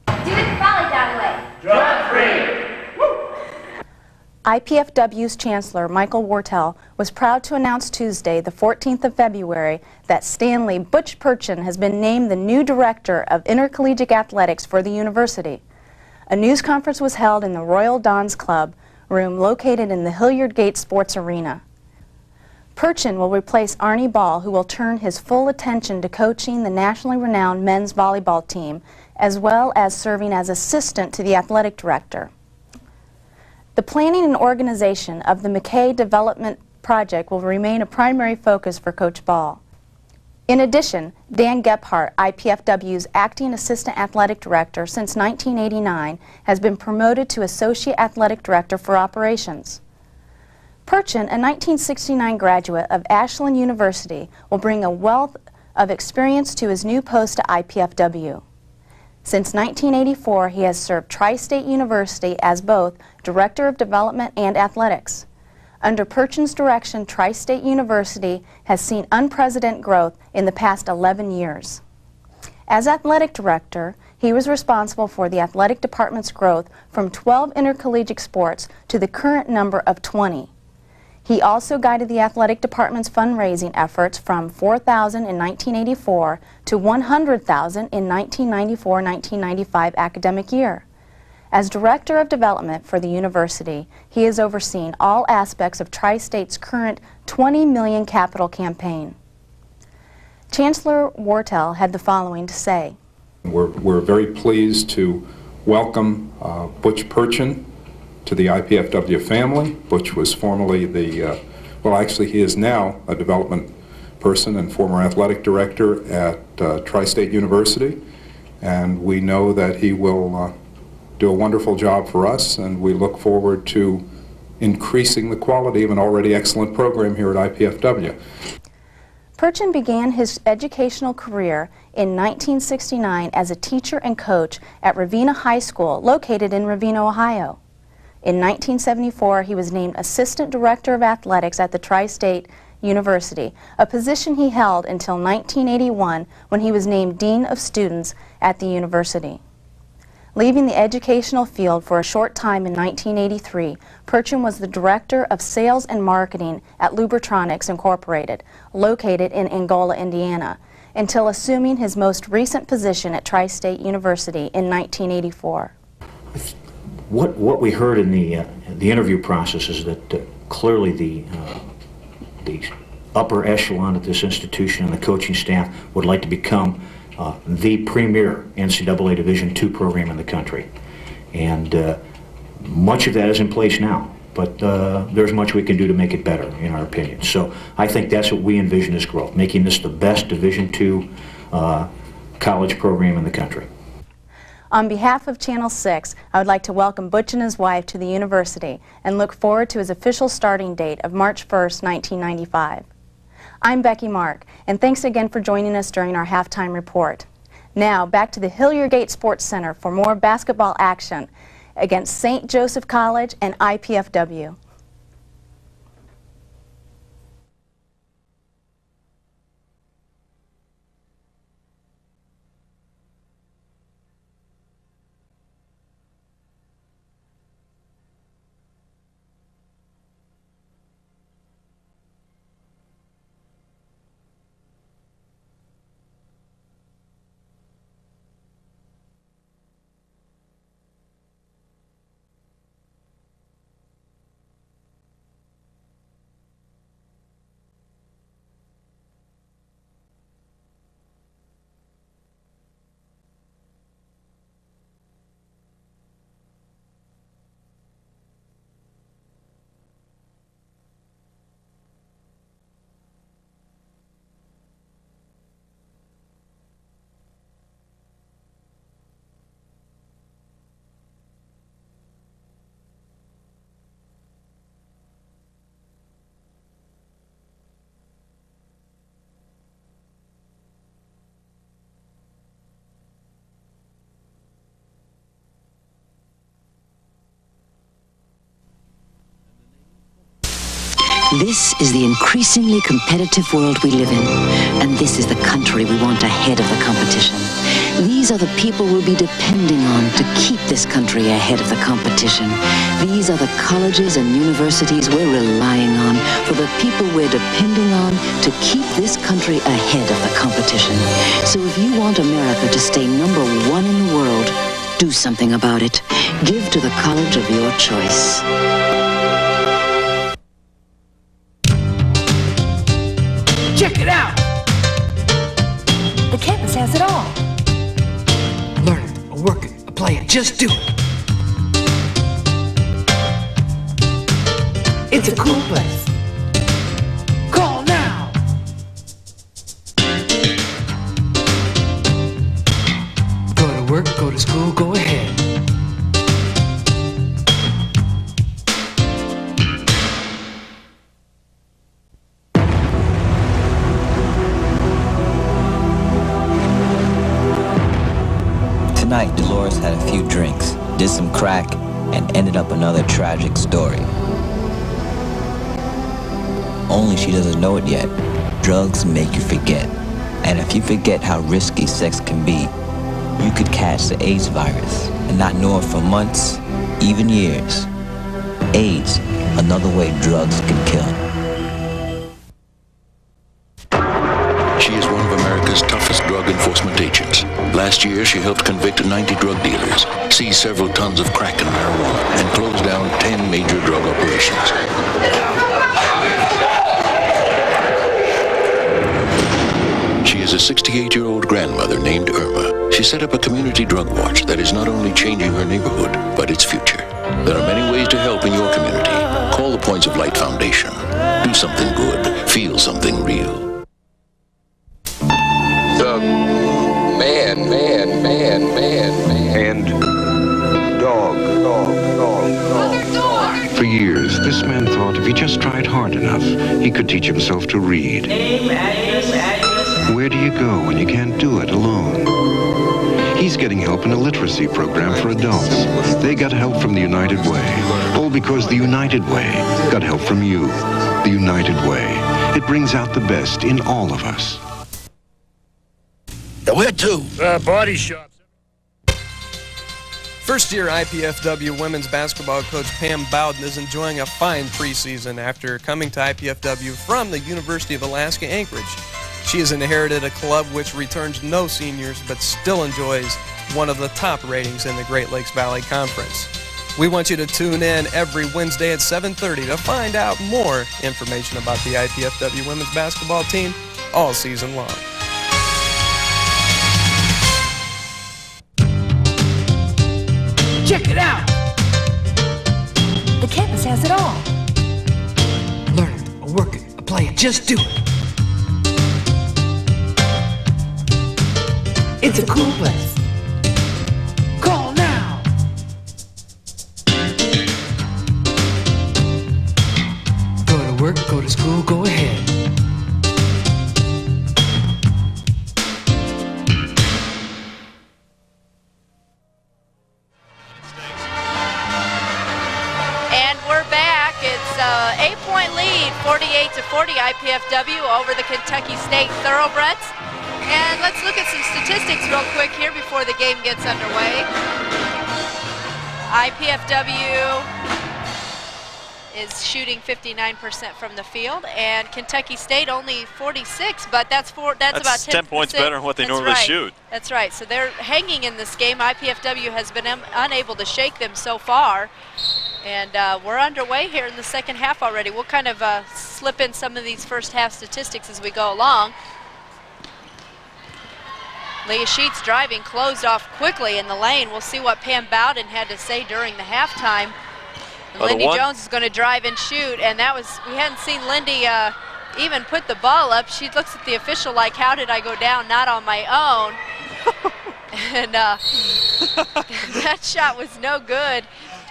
Do it Volleydon way.
Drop free.
IPFW's Chancellor, Michael Wartell, was proud to announce Tuesday, the 14th of February, that Stanley Butch Purchin has been named the new Director of Intercollegiate Athletics for the university. A news conference was held in the Royal Dons Club room located in the Hilliard Gate Sports Arena. Purchin will replace Arnie Ball, who will turn his full attention to coaching the nationally renowned men's volleyball team, as well as serving as assistant to the athletic director. The planning and organization of the McKay Development Project will remain a primary focus for Coach Ball. In addition, Dan Gephardt, IPFW's acting assistant athletic director since 1989, has been promoted to associate athletic director for operations. Purchin, a 1969 graduate of Ashland University, will bring a wealth of experience to his new post at IPFW. Since 1984, he has served Tri-State University as both Director of Development and Athletics. Under Purchin's direction, Tri-State University has seen unprecedented growth in the past 11 years. As Athletic Director, he was responsible for the athletic department's growth from 12 intercollegiate sports to the current number of 20. He also guided the athletic department's fundraising efforts from $4,000 in 1984 to $100,000 in 1994-1995 academic year. As Director of Development for the university, he has overseen all aspects of Tri-State's current $20 million capital campaign. Chancellor Wartell had the following to say.
We're very pleased to welcome Butch Purchin to the IPFW family. Butch was formerly the, well actually he is now a development person and former athletic director at Tri-State University. and we know that he will do a wonderful job for us, and we look forward to increasing the quality of an already excellent program here at IPFW.
Purchin began his educational career in 1969 as a teacher and coach at Ravenna High School, located in Ravenna, Ohio. In 1974, he was named Assistant Director of Athletics at the Tri-State University, a position he held until 1981 when he was named Dean of Students at the university. Leaving the educational field for a short time in 1983, Purchin was the Director of Sales and Marketing at Lubritronics Incorporated, located in Angola, Indiana, until assuming his most recent position at Tri-State University in 1984.
What we heard in the interview process is that clearly the upper echelon at this institution and the coaching staff would like to become the premier NCAA Division II program in the country. And much of that is in place now, but there's much we can do to make it better, in our opinion. So I think that's what we envision as growth, making this the best Division II college program in the country.
On behalf of Channel 6, I would like to welcome Butch and his wife to the university and look forward to his official starting date of March 1st, 1995. I'm Becky Mark, and thanks again for joining us during our halftime report. Now, back to the Hilliard Gate Sports Center for more basketball action against St. Joseph College and IPFW.
This is the increasingly competitive world we live in, and this is the country we want ahead of the competition. These are the people we'll be depending on to keep this country ahead of the competition. These are the colleges and universities we're relying on for the people we're depending on to keep this country ahead of the competition. So if you want America to stay #1 in the world, do something about it. Give to the college of your choice.
Check it out!
The campus has it all.
Learn it, or work it, or play it, just do it. It's a cool place. Call now! Go to work, go to school, go ahead.
Tonight, Dolores had a few drinks, did some crack, and ended up another tragic story. Only she doesn't know it yet. Drugs make you forget. And if you forget how risky sex can be, you could catch the AIDS virus and not know it for months, even years. AIDS, another way drugs can kill.
She is one of America's toughest drug enforcement agents. Last year, she helped convict 90 drug dealers, seize several tons of crack and marijuana, and close down 10 major drug operations. She is a 68-year-old grandmother named Irma. She set up a community drug watch that is not only changing her neighborhood, but its future. There are many ways to help in your community. Call the Points of Light Foundation. Do something good. Feel something real.
The man For years, this man thought if he just tried hard enough, he could teach himself to read. Where do you go when you can't do it alone? He's getting help in a literacy program for adults. They got help from the United Way. All because the United Way got help from you. The United Way. It brings out the best in all of us.
Where to?
Body shops.
First-year IPFW women's basketball coach Pam Bowden is enjoying a fine preseason after coming to IPFW from the University of Alaska Anchorage. She has inherited a club which returns no seniors but still enjoys one of the top ratings in the Great Lakes Valley Conference. We want you to tune in every Wednesday at 7:30 to find out more information about the IPFW women's basketball team all season long.
Check it out!
The campus has it all.
Learn it, or work it, or play it, just do it. It's a cool place. Call now! Go to work, go to school, go ahead.
It's an 8-point lead, 48-40 IPFW over the Kentucky State Thoroughbreds. And let's look at some statistics real quick here before the game gets underway. IPFW is shooting 59% from the field, and Kentucky State only 46, but that's about 10
points better than what they normally shoot.
That's right. So they're hanging in this game. IPFW has been unable to shake them so far. And we're underway here in the second half already. We'll kind of slip in some of these first half statistics as we go along. Leah Sheets driving, closed off quickly in the lane. We'll see what Pam Bowden had to say during the halftime. Lindy Jones is going to drive and shoot, and that was, we hadn't seen Lindy even put the ball up. She looks at the official like, how did I go down? Not on my own. And that shot was no good.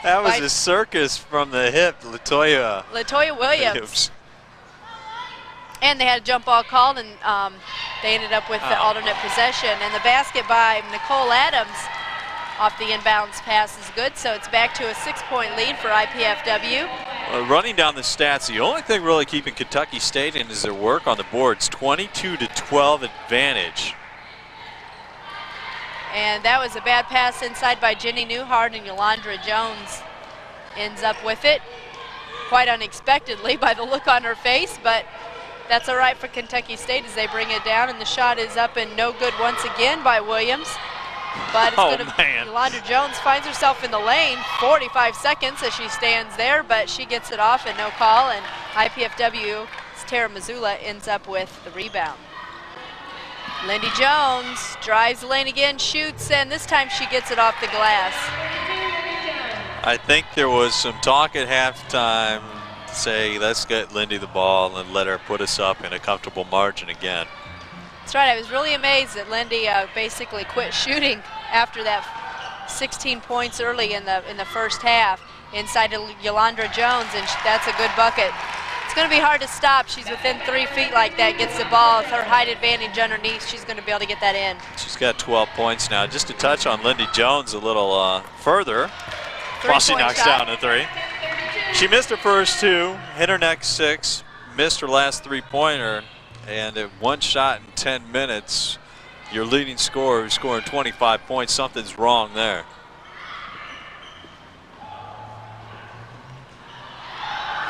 That was a circus from the hip, Latoya
Williams. And they had a jump ball called, and they ended up with the alternate possession. And the basket by Nicole Adams off the inbounds pass is good, so it's back to a 6-point lead for IPFW.
Well, running down the stats, the only thing really keeping Kentucky State in is their work on the boards, 22-12 advantage.
And that was a bad pass inside by Jenny Newhart, and Yolandra Jones ends up with it. Quite unexpectedly by the look on her face, but that's all right for Kentucky State as they bring it down, and the shot is up and no good once again by Williams. But it's Yolandra Jones finds herself in the lane, 45 seconds as she stands there, but she gets it off and no call, and IPFW's Tara Missoula ends up with the rebound. Lindy Jones drives the lane again, shoots, and this time she gets it off the glass.
I think there was some talk at halftime, say, let's get Lindy the ball and let her put us up in a comfortable margin again.
That's right, I was really amazed that Lindy basically quit shooting after that 16 points early in the first half inside of Yolandra Jones, and that's a good bucket. It's going to be hard to stop. She's within 3 feet like that, gets the ball with her height advantage underneath. She's going to be able to get that in.
She's got 12 points now. Just to touch on Lindy Jones a little further while she knocks down a three. She missed her first two, hit her next 6, missed her last 3-pointer, and at one shot in 10 minutes, your leading scorer who's scoring 25 points, something's wrong there.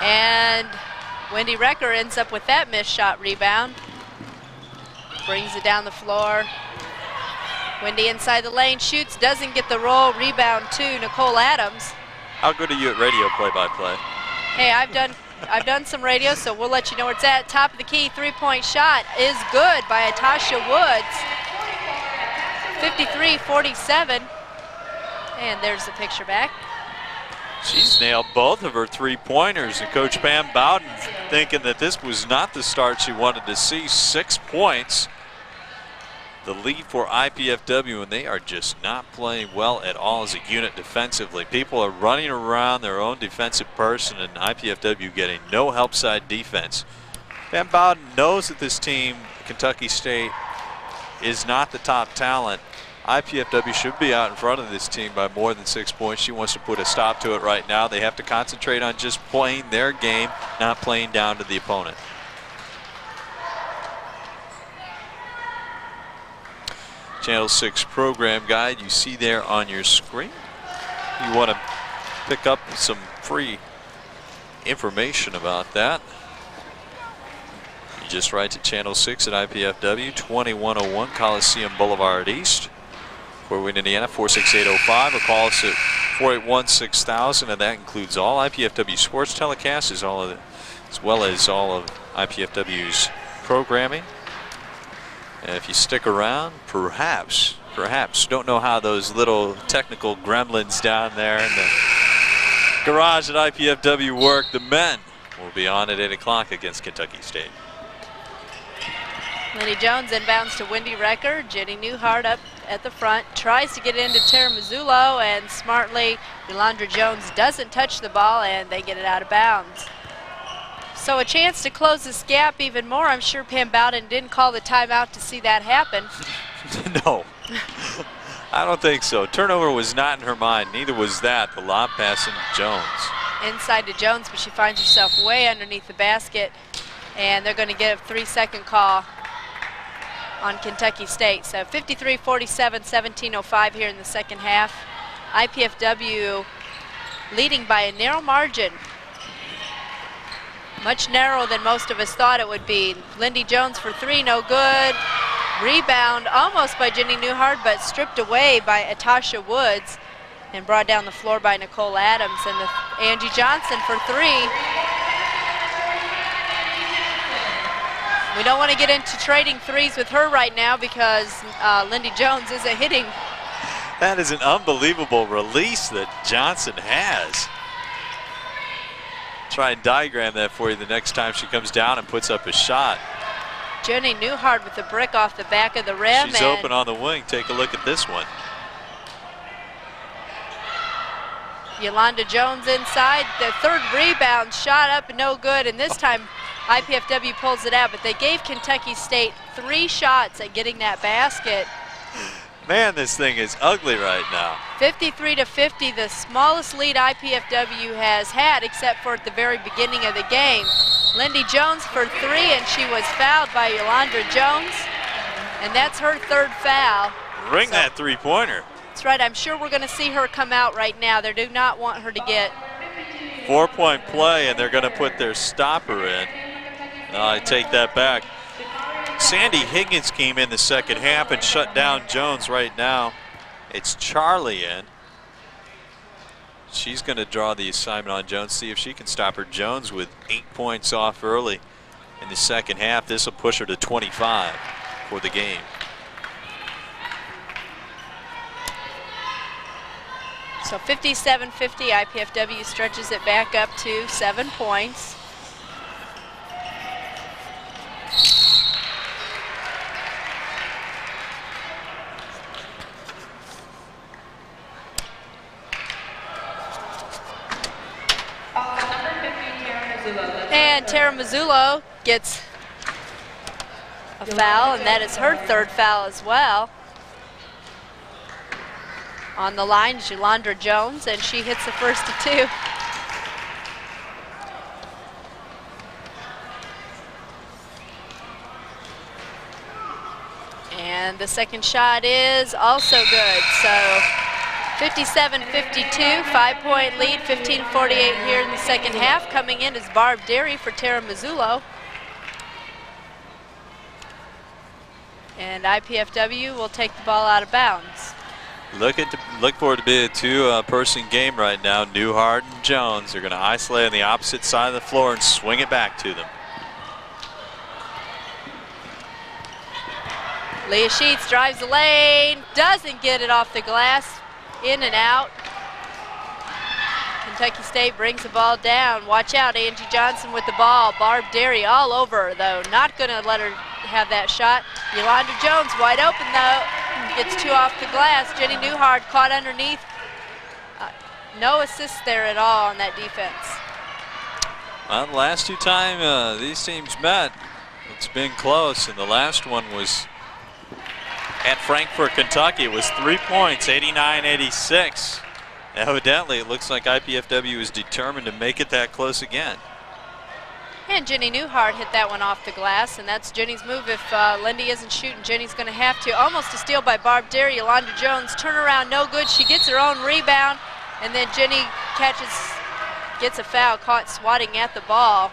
And Wendy Recker ends up with that missed shot rebound. Brings it down the floor. Wendy inside the lane, shoots, doesn't get the roll. Rebound to Nicole Adams.
How good are you at radio play-by-play?
Hey, I've done some radio, so we'll let you know where it's at. Top of the key, 3-point shot is good by Atasha Woods. 53-47. And there's the picture back.
She's nailed both of her 3-pointers, and Coach Pam Bowden thinking that this was not the start she wanted to see. 6 points the lead for IPFW, and they are just not playing well at all as a unit defensively. People are running around their own defensive person, and IPFW getting no help side defense. Van Bowden knows that this team, Kentucky State, is not the top talent. IPFW should be out in front of this team by more than 6 points. She wants to put a stop to it right now. They have to concentrate on just playing their game, not playing down to the opponent. Channel 6 program guide you see there on your screen. You want to pick up some free information about that. You just write to Channel 6 at IPFW, 2101 Coliseum Boulevard East, Fort Wayne, Indiana, 46805, or call us at 481-6000, and that includes all IPFW sports telecasts as well as all of IPFW's programming. And if you stick around, perhaps, don't know how those little technical gremlins down there in the garage at IPFW work, the men will be on at 8 o'clock against Kentucky State.
Lenny Jones inbounds to Wendy Recker. Jenny Newhart up at the front, tries to get into Tara Mazzullo, and smartly, Yolanda Jones doesn't touch the ball, and they get it out of bounds. So a chance to close this gap even more. I'm sure Pam Bowden didn't call the timeout to see that happen.
No, I don't think so. Turnover was not in her mind. Neither was that. The lob pass in Jones. Inside to Jones, but she finds herself way underneath the basket, and they're going to get a 3-second call on Kentucky State. So 53-47, 17:05 here in the second half. IPFW leading by a narrow margin. Much narrower than most of us thought it would be. Lindy Jones for three, no good. Rebound almost by Jenny Newhart, but stripped away by Atasha Woods and brought down the floor by Nicole Adams. And Angie Johnson for three. We don't want to get into trading threes with her right now because Lindy Jones isn't hitting. That is an unbelievable release that Johnson has. Try and diagram that for you the next time she comes down and puts up a shot.
Jenny Newhart with the brick off the back of the rim.
She's open on the wing. Take a look at this one.
Yolanda Jones inside. The third rebound, shot up and no good, and this time IPFW pulls it out, but they gave Kentucky State 3 shots at getting that basket.
Man, this thing is ugly right now.
53-50, the smallest lead IPFW has had, except for at the very beginning of the game. Lindy Jones for three, and she was fouled by Yolanda Jones, and that's her third foul.
Ring that three-pointer.
That's right. I'm sure we're going to see her come out right now. They do not want her to get
4-point play, and they're going to put their stopper in. I take that back. Sandy Higgins came in the second half and shut down Jones right now. It's Charlie in. She's going to draw the assignment on Jones, see if she can stop her. Jones with 8 points off early in the second half. This will push her to 25 for the game.
So 57-50, IPFW stretches it back up to 7 points. And Tara Mazzullo gets a foul, and that is her third foul as well. On the line is Yolanda Jones, and she hits the first of 2. And the second shot is also good. So 57-52, 5-point lead, 15:48 here in the second half. Coming in is Barb Derry for Tara Mazzullo. And IPFW will take the ball out of bounds.
Look for it to be a two-person game right now. Newhart and Jones are going to isolate on the opposite side of the floor and swing it back to them.
Leah Sheets drives the lane, doesn't get it off the glass, in and out. Kentucky State brings the ball down. Watch out, Angie Johnson with the ball. Barb Derry all over her, though. Not going to let her to have that shot. Yolanda Jones wide open though, gets 2 off the glass. Jenny Newhart caught underneath. No assist there at all on that defense.
Well, the last 2 times these teams met, it's been close, and the last one was at Frankfort, Kentucky. It was 3 points, 89-86. Evidently, it looks like IPFW is determined to make it that close again.
And Jenny Newhart hit that one off the glass, and that's Jenny's move. If Lindy isn't shooting, Jenny's going to have to. Almost a steal by Barb Derry. Yolanda Jones, turnaround, no good. She gets her own rebound, and then Jenny gets a foul, caught swatting at the ball.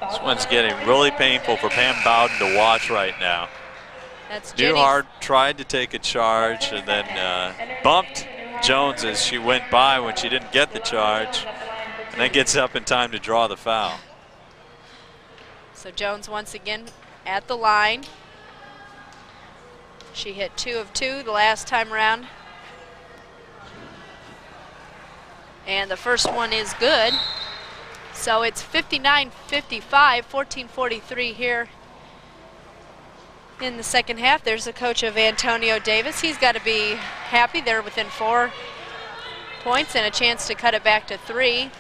This one's getting really painful for Pam Bowden to watch right now.
That's
Newhart tried to take a charge and then bumped Jones as she went by when she didn't get the charge, and then gets up in time to draw the foul.
So Jones once again at the line. She hit 2 of 2 the last time around. And the first one is good. So it's 59-55, 14:43 here in the second half. There's the coach of Antonio Davis. He's got to be happy. They're within 4 points and a chance to cut it back to 3.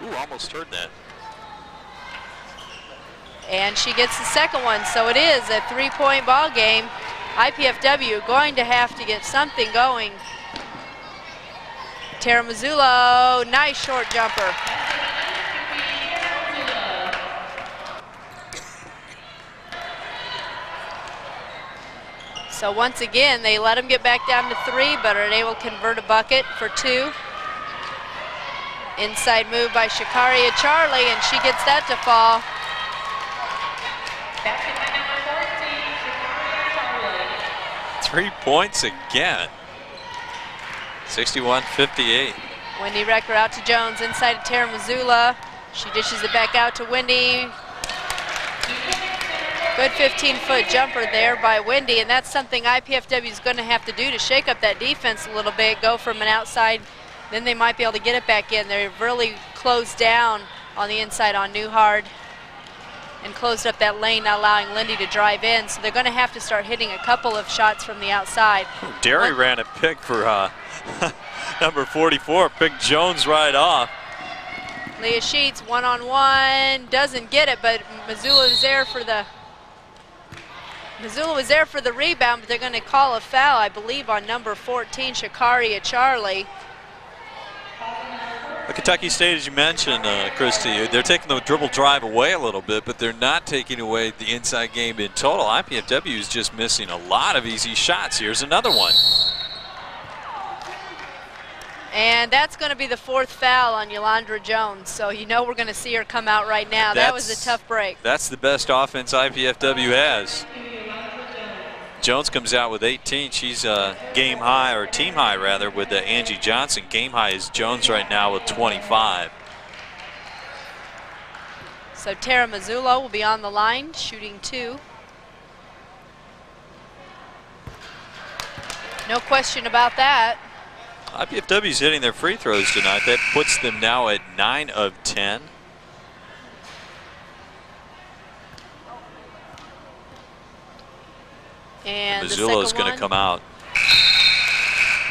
Ooh, almost heard that.
And she gets the second one, so it is a 3-point ball game. IPFW going to have to get something going. Tara Mazzullo, nice short jumper. So once again, they let them get back down to 3, but are able to convert a bucket for 2. Inside move by Shakaria Charlie, and she gets that to fall.
3 points again. 61-58.
Wendy Recker out to Jones, inside to Tara Mazzullo. She dishes it back out to Wendy. Good 15-foot jumper there by Wendy, and that's something IPFW is going to have to do to shake up that defense a little bit, go from an outside, then they might be able to get it back in. They're really closed down on the inside on Newhart and closed up that lane, not allowing Lindy to drive in, so they're going to have to start hitting a couple of shots from the outside.
Derry ran a pick for number 44, picked Jones right off.
Leah Sheets one-on-one, doesn't get it, but Missoula was there for the rebound, but they're going to call a foul, I believe, on number 14, Shakaria Charlie.
Kentucky State, as you mentioned, Christy, they're taking the dribble drive away a little bit, but they're not taking away the inside game in total. IPFW is just missing a lot of easy shots. Here's another one.
And that's going to be the 4th foul on Yolanda Jones, so you know we're going to see her come out right now. That was a tough break.
That's the best offense IPFW has. Jones comes out with 18. She's game high, or team high rather, with Angie Johnson. Game high is Jones right now with 25.
So Tara Mazzullo will be on the line, shooting 2. No question about that.
IPFW's hitting their free throws tonight. That puts them now at 9 of 10.
And
Mazzullo's going to come out.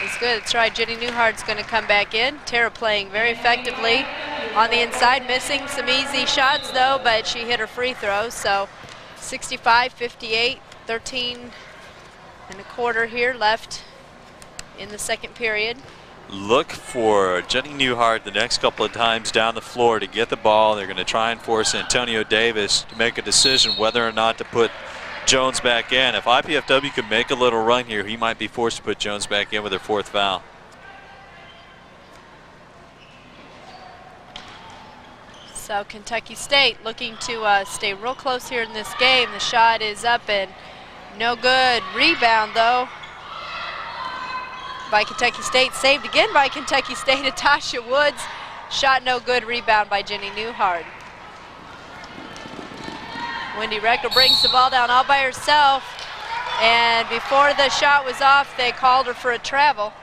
It's good. That's right. Jenny Newhart's going to come back in. Tara playing very effectively on the inside, missing some easy shots though, but she hit her free throw. So 65-58, 13 and a quarter here left in the second period.
Look for Jenny Newhart the next couple of times down the floor to get the ball. They're going to try and force Antonio Davis to make a decision whether or not to put Jones back in. If IPFW could make a little run here, he might be forced to put Jones back in with her 4th foul.
So Kentucky State looking to stay real close here in this game. The shot is up and no good. Rebound though by Kentucky State. Saved again by Kentucky State. Natasha Woods. Shot no good. Rebound by Jenny Newhart. Wendy Recker brings the ball down all by herself, and before the shot was off, they called her for a travel.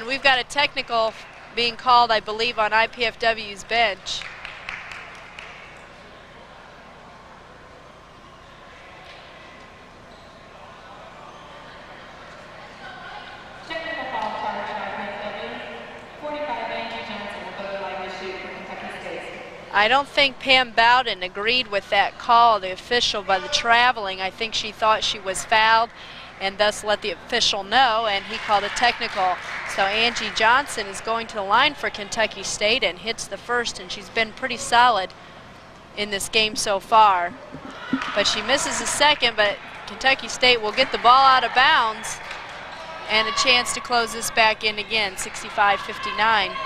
And we've got a technical being called, I believe, on IPFW's bench.
Technical foul charge on IPFW. 45, Angie Johnson will go to the line to shoot for Kentucky State.
I don't think Pam Bowden agreed with that call, the official, by the traveling. I think she thought she was fouled and thus let the official know, and he called a technical. So Angie Johnson is going to the line for Kentucky State and hits the first, and she's been pretty solid in this game so far. But she misses the second, but Kentucky State will get the ball out of bounds and a chance to close this back in again, 65-59.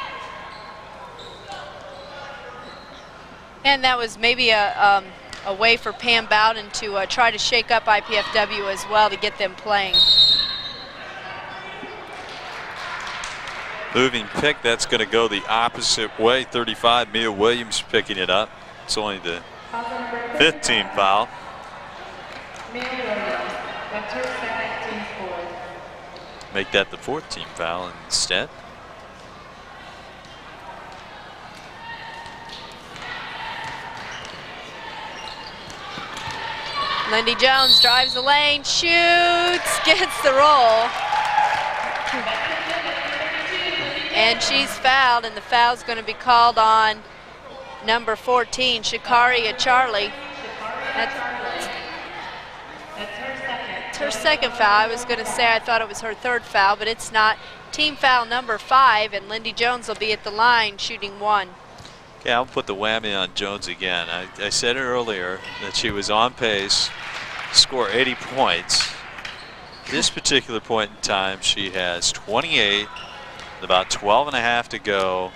And that was maybe a way for Pam Bowden to try to shake up IPFW as well to get them playing.
Moving pick, that's going to go the opposite way. 35, Mia Williams picking it up. It's only the 5th team foul.
Mia Williams, that's her second team foul.
Make that the 4th team foul instead.
Lindy Jones drives the lane, shoots, gets the roll. And she's fouled, and the foul's going to be called on number 14, Shikaria Charlie. That's her second foul. I was going to say I thought it was her 3rd foul, but it's not. Team foul number 5, and Lindy Jones will be at the line shooting 1.
Okay, I'll put the whammy on Jones again. I said it earlier that she was on pace to score 80 points. This particular point in time, she has 28, with about 12 and a half to go.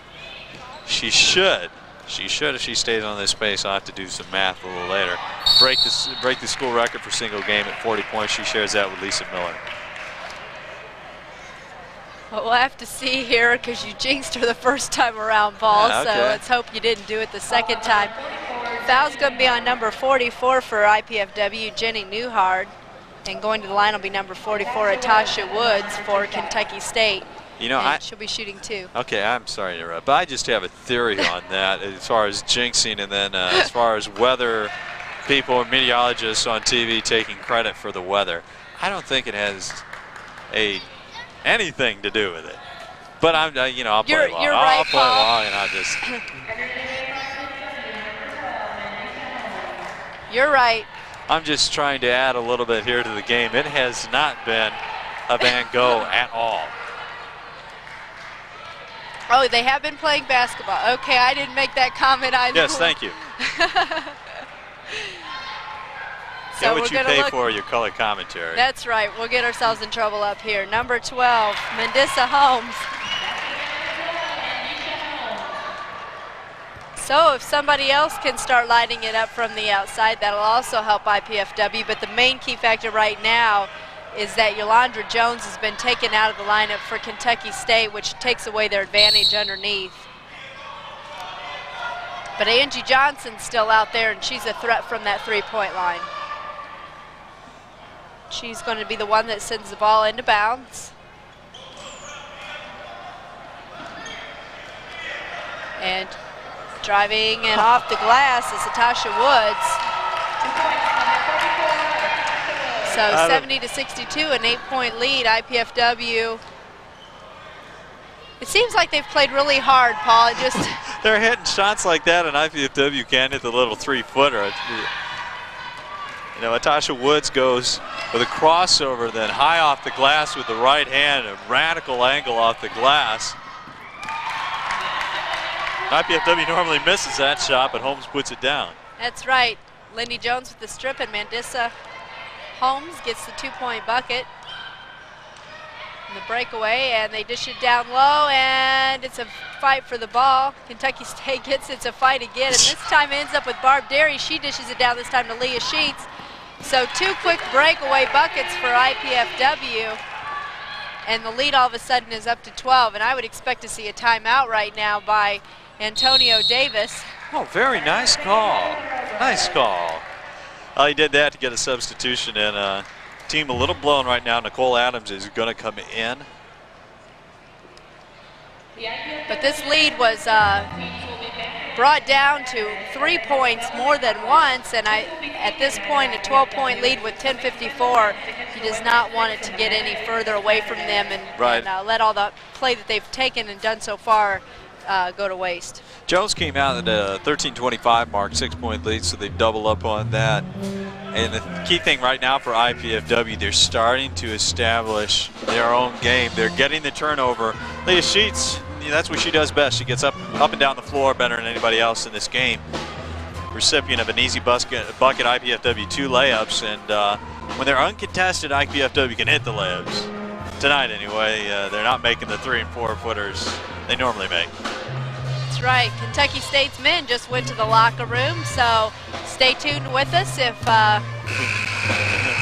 She should, if she stays on this pace, I'll have to do some math a little later, break the school record for single game at 40 points. She shares that with Lisa Miller.
Well, we'll have to see here because you jinxed her the first time around, Paul.
Yeah, okay.
So let's hope you didn't do it the second time. Foul's going to be on number 44 for IPFW, Jenny Newhard. And going to the line will be number 44, Atasha Woods for Kentucky State.
You know,
and she'll be shooting 2.
Okay, I'm sorry to interrupt, but I just have a theory on that as far as jinxing, and then as far as weather people or meteorologists on TV taking credit for the weather. I don't think it has anything to do with it. But I'll play along.
You're
I'll
right,
play
Paul.
along, and I'll just.
You're right.
I'm just trying to add a little bit here to the game. It has not been a Van Gogh at all.
Oh, they have been playing basketball. Okay, I didn't make that comment either.
Yes, thank you. Get what you pay for your color commentary.
That's right. We'll get ourselves in trouble up here. Number 12, Mendissa Holmes. So if somebody else can start lighting it up from the outside, that'll also help IPFW. But the main key factor right now is that Yolanda Jones has been taken out of the lineup for Kentucky State, which takes away their advantage underneath. But Angie Johnson's still out there, and she's a threat from that 3-point line. She's going to be the one that sends the ball into bounds. And driving and off the glass is Atasha Woods. So 70-62, an 8-point lead, IPFW. It seems like they've played really hard, Paul.
They're hitting shots like that, and IPFW can't hit the little 3-footer. Atasha Woods goes with a crossover, then high off the glass with the right hand, a radical angle off the glass. IPFW normally misses that shot, but Holmes puts it down.
That's right. Lindy Jones with the strip, and Mendissa Holmes gets the 2-point bucket. And the breakaway, and they dish it down low, and it's a fight for the ball. Kentucky State gets it's a fight again, and this time ends up with Barb Derry. She dishes it down this time to Leah Sheets. So 2 quick breakaway buckets for IPFW, and the lead all of a sudden is up to 12, and I would expect to see a timeout right now by Antonio Davis.
Oh, very nice call. Nice call. He did that to get a substitution in. Team a little blown right now. Nicole Adams is going to come in.
But this lead was brought down to 3 points more than once, and at this point, a 12-point lead with 10:54, he does not want it to get any further away from them and let all the play that they've taken and done so far go to waste.
Jones came out at a 13:25 mark, 6-point lead, so they've doubled up on that. And the key thing right now for IPFW, they're starting to establish their own game. They're getting the turnover. Leah Sheets, that's what she does best. She gets up and down the floor better than anybody else in this game. Recipient of an easy bucket IPFW 2 layups, and when they're uncontested, IPFW can hit the layups. Tonight anyway, they're not making the 3- and 4-footers they normally make.
That's right. Kentucky State's men just went to the locker room, so stay tuned with us if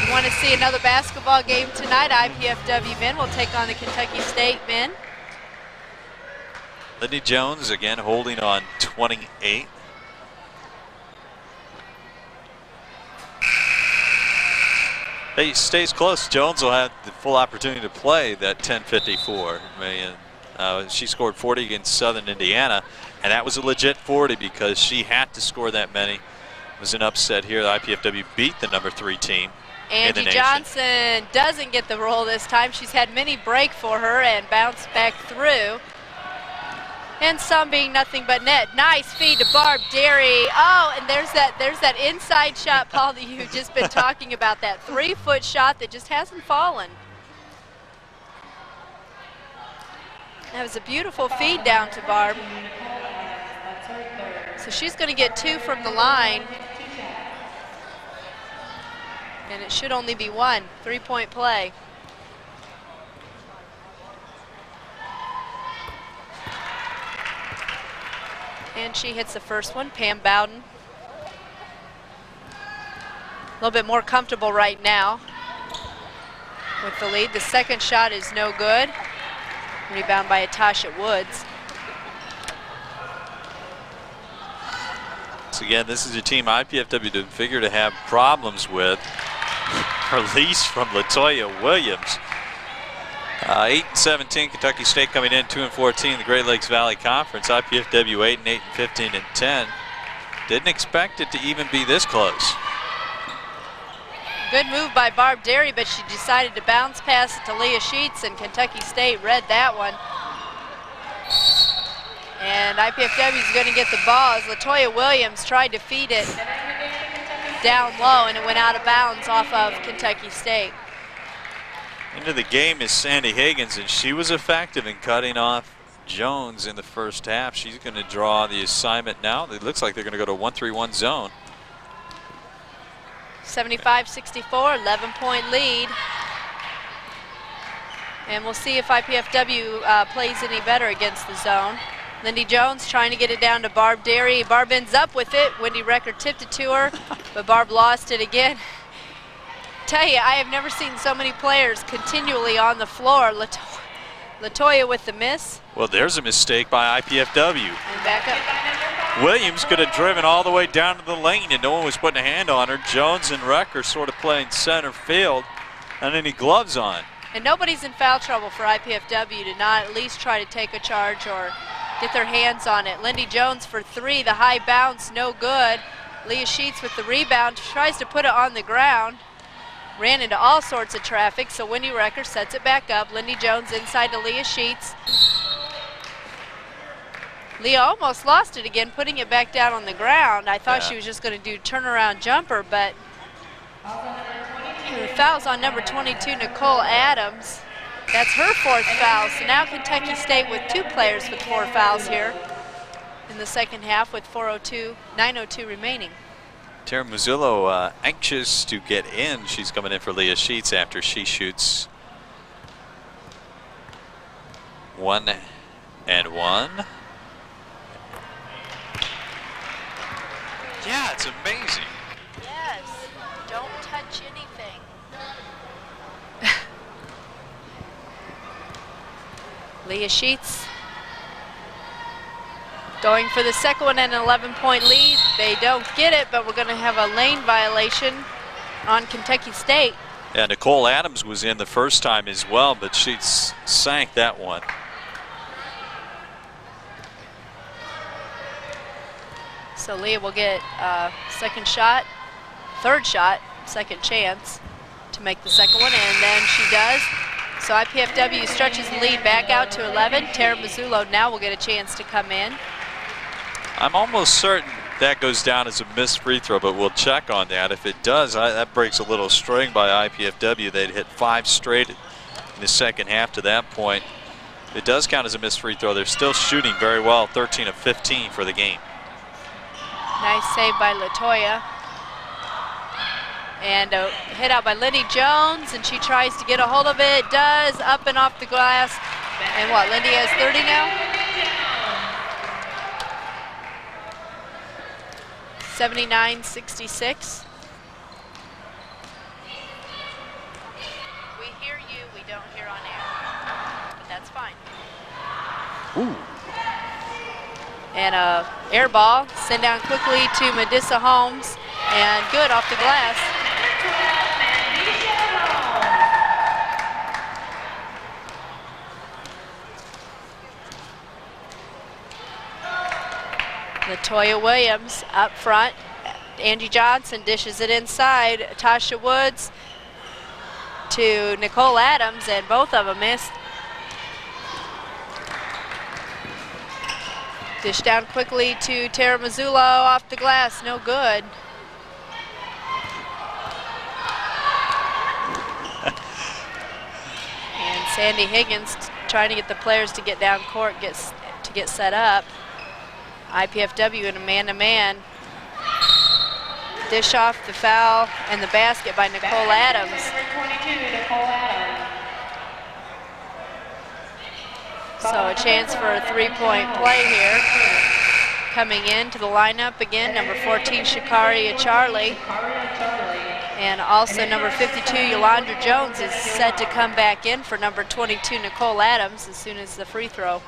you want to see another basketball game tonight. IPFW men will take on the Kentucky State men.
Lindy Jones again holding on 28. He stays close. Jones will have the full opportunity to play that 10:54. She scored 40 against Southern Indiana, and that was a legit 40 because she had to score that many. It was an upset here. The IPFW beat the number 3 team in the nation.
Johnson doesn't get the roll this time. She's had many break for her and bounce back through. And some being nothing but net. Nice feed to Barb Derry. Oh, and there's that inside shot, Paul, that you've just been talking about. That 3-foot shot that just hasn't fallen. That was a beautiful feed down to Barb. So she's going to get 2 from the line. And it should only be 1 3-point play. And she hits the first one, Pam Bowden. A little bit more comfortable right now with the lead. The second shot is no good. Rebound by Atasha Woods.
So again, this is a team IPFW didn't figure to have problems with. Release from Latoya Williams. 8-17, Kentucky State coming in 2-14, the Great Lakes Valley Conference. IPFW 8-8 and 15 and 10. Didn't expect it to even be this close.
Good move by Barb Derry, but she decided to bounce pass it to Leah Sheets, and Kentucky State read that one. And IPFW is going to get the ball as Latoya Williams tried to feed it down low, and it went out of bounds off of Kentucky State.
Into the game is Sandy Higgins, and she was effective in cutting off Jones in the first half. She's going to draw the assignment now. It looks like they're going to go to 1-3-1 zone.
75-64, 11-point lead. And we'll see if IPFW plays any better against the zone. Lindy Jones trying to get it down to Barb Derry. Barb ends up with it. Wendy Recker tipped it to her, but Barb lost it again. Tell you, I have never seen so many players continually on the floor. Latoya with the miss.
Well, there's a mistake by IPFW.
And back up.
Williams could have driven all the way down to the lane and no one was putting a hand on her. Jones and Recker sort of playing center field and any gloves on.
And nobody's in foul trouble for IPFW to not at least try to take a charge or get their hands on it. Lindy Jones for 3, the high bounce, no good. Leah Sheets with the rebound, tries to put it on the ground. Ran into all sorts of traffic, so Wendy Recker sets it back up. Lindy Jones inside to Leah Sheets. Leah almost lost it again, putting it back down on the ground. I thought she was just going to do turnaround jumper, but the foul's on number 22, Nicole Adams. That's her 4th foul, so now Kentucky State with 2 players with 4 fouls here in the second half with 9:02 remaining.
Tara Muzzillo anxious to get in. She's coming in for Leah Sheets after she shoots 1 and 1. Yeah, it's amazing.
Yes, don't touch anything. Leah Sheets going for the second one and an 11-point lead. They don't get it, but we're going to have a lane violation on Kentucky State.
Yeah, Nicole Adams was in the first time as well, but she sank that one.
So Leah will get second shot, third shot, second chance to make the second one, and then she does. So IPFW stretches the lead back out to 11. Tara Mazzullo now will get a chance to come in.
I'm almost certain that goes down as a missed free throw, but we'll check on that. If it does, that breaks a little string by IPFW. They'd hit 5 straight in the second half to that point. It does count as a missed free throw. They're still shooting very well, 13 of 15 for the game.
Nice save by LaToya. And a hit out by Lindy Jones, and she tries to get a hold of it. Does, up and off the glass. And what, Lindy has 30 now? 79-66. We hear you, we don't hear on air. But that's fine.
Ooh.
And a air ball, send down quickly to Medissa Holmes, and good off the glass. LaToya Williams up front. Angie Johnson dishes it inside. Tasha Woods to Nicole Adams, and both of them missed. Dish down quickly to Tara Mazzullo, off the glass, no good. And Sandy Higgins trying to get the players to get down court, to get set up. IPFW in a man-to-man. Dish off the foul and the basket by Nicole Adams. So a chance for a three-point play here. Coming into the lineup again, number 14, Shakaria Charlie. And also number 52, Yolanda Jones, is set to come back in for number 22, Nicole Adams, as soon as the free throw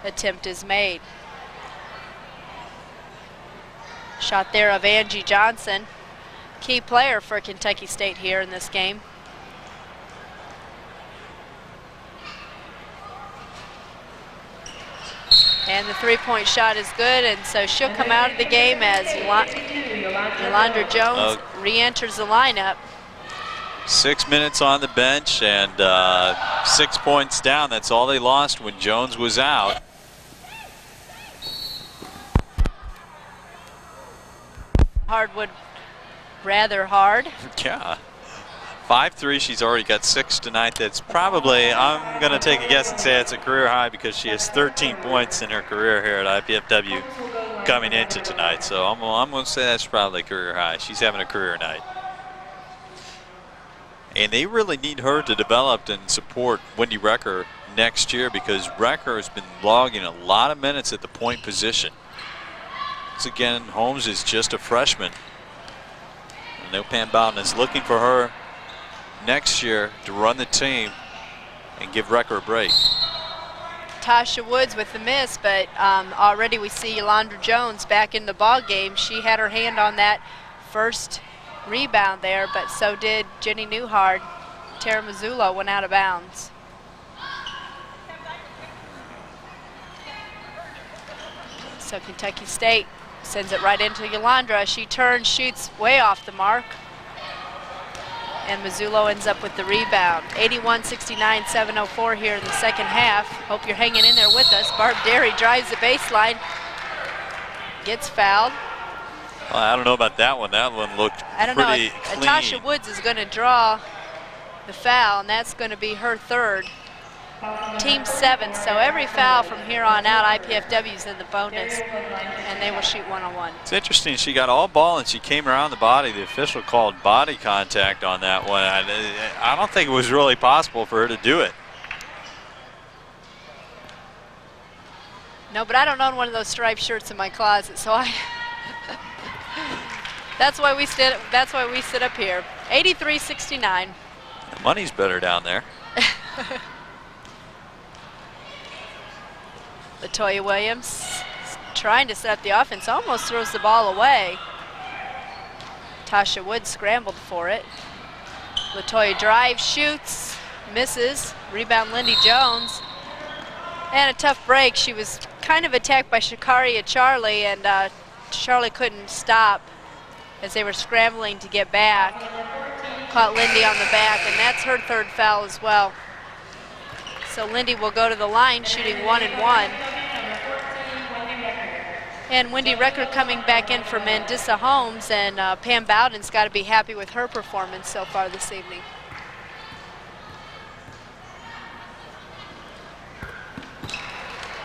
attempt is made. Shot there of Angie Johnson, key player for Kentucky State here in this game. And the three-point shot is good, and so she'll come out of the game as Yolanda Jones re-enters the lineup.
6 minutes on the bench and 6 points down. That's all they lost when Jones was out.
Hardwood rather hard.
Yeah. 5-3, she's already got 6 tonight. That's probably, I'm going to take a guess and say it's a career high because she has 13 points in her career here at IPFW coming into tonight. So I'm going to say that's probably a career high. She's having a career night. And they really need her to develop and support Wendy Recker next year because Recker has been logging a lot of minutes at the point position. Once again, Holmes is just a freshman. I know Pam Bowden is looking for her next year to run the team and give Recker a break.
Tasha Woods with the miss, but already we see Yolanda Jones back in the ball game. She had her hand on that first rebound there, but so did Jenny Newhard. Tara Mazzullo went out of bounds. So Kentucky State sends it right into Yolanda. She turns, shoots way off the mark. And Mazzullo ends up with the rebound. 81-69, 7:04 here in the second half. Hope you're hanging in there with us. Barb Derry drives the baseline, gets fouled.
Well, I don't know about that one. That one looked pretty clean.
Tasha Woods is going to draw the foul, and that's going to be her third. Team 7, so every foul from here on out, IPFW is in the bonus, and they will shoot one-on-one.
It's interesting, she got all ball and she came around the body. The official called body contact on that one. I don't think it was really possible for her to do it.
No, but I don't own one of those striped shirts in my closet, so that's why we sit up here. 83-69.
The money's better down there.
LaToya Williams trying to set up the offense, almost throws the ball away. Tasha Wood scrambled for it. LaToya drives, shoots, misses. Rebound Lindy Jones. And a tough break. She was kind of attacked by Shakaria Charlie, and Charlie couldn't stop as they were scrambling to get back. Caught Lindy on the back, and that's her third foul as well. So Lindy will go to the line shooting 1 and 1. And Wendy Recker coming back in for Mandissa Holmes, and Pam Bowden's got to be happy with her performance so far this evening.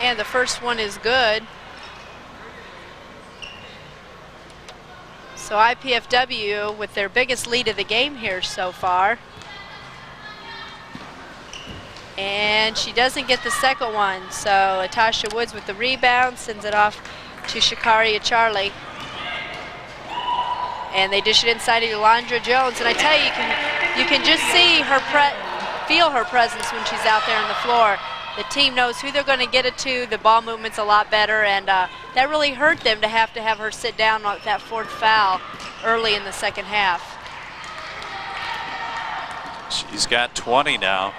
And the first one is good. So IPFW with their biggest lead of the game here so far. And she doesn't get the second one, so Latasha Woods with the rebound sends it off to Shakaria Charlie. And they dish it inside to Yolanda Jones, and I tell you, you can just see her, feel her presence when she's out there on the floor. The team knows who they're going to get it to. The ball movement's a lot better, and that really hurt them to have her sit down on that fourth foul early in the second half.
She's got 20 now,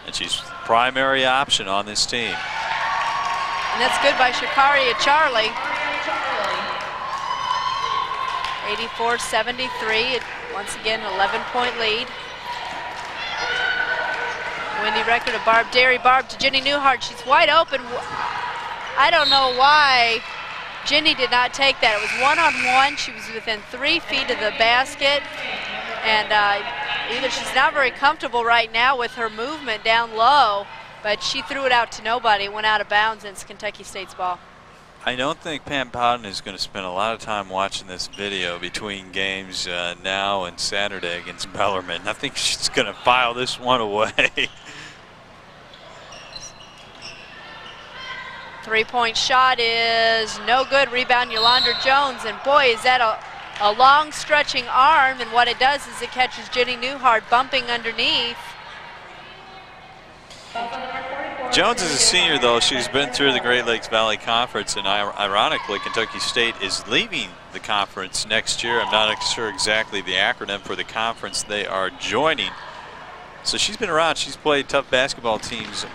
and she's the primary option on this team.
And that's good by Shakaria Charlie. 84-73, once again 11-point lead. Wendy Recker to Barb Derry. Barb to Jenny Newhart. She's wide open. I don't know why Jenny did not take that. It was one-on-one. She was within 3 feet of the basket. And either she's not very comfortable right now with her movement down low, but she threw it out to nobody. It went out of bounds, and it's Kentucky State's ball.
I don't think Pam Bowden is going to spend a lot of time watching this video between games now and Saturday against Bellarmine. I think she's going to file this one away.
Three-point shot is no good. Rebound Yolanda Jones, and boy, is that a long stretching arm, and what it does is it catches Jenny Newhart bumping underneath.
Jones is a senior, though. She's been through the Great Lakes Valley Conference, and ironically, Kentucky State is leaving the conference next year. I'm not sure exactly the acronym for the conference they are joining. So she's been around. She's played tough basketball teams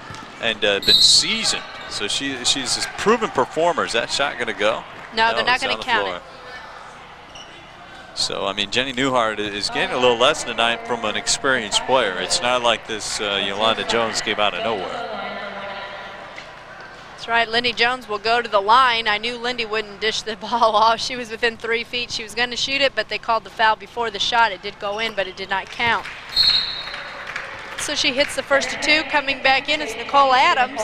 and been seasoned. So she's a proven performer. Is that shot going to go?
No, they're not going to count it.
So, I mean, Jenny Newhart is getting a little lesson tonight from an experienced player. It's not like this Yolanda Jones came out of nowhere.
That's right. Lindy Jones will go to the line. I knew Lindy wouldn't dish the ball off. She was within 3 feet. She was going to shoot it, but they called the foul before the shot. It did go in, but it did not count. So she hits the first of two. Coming back in is Nicole Adams.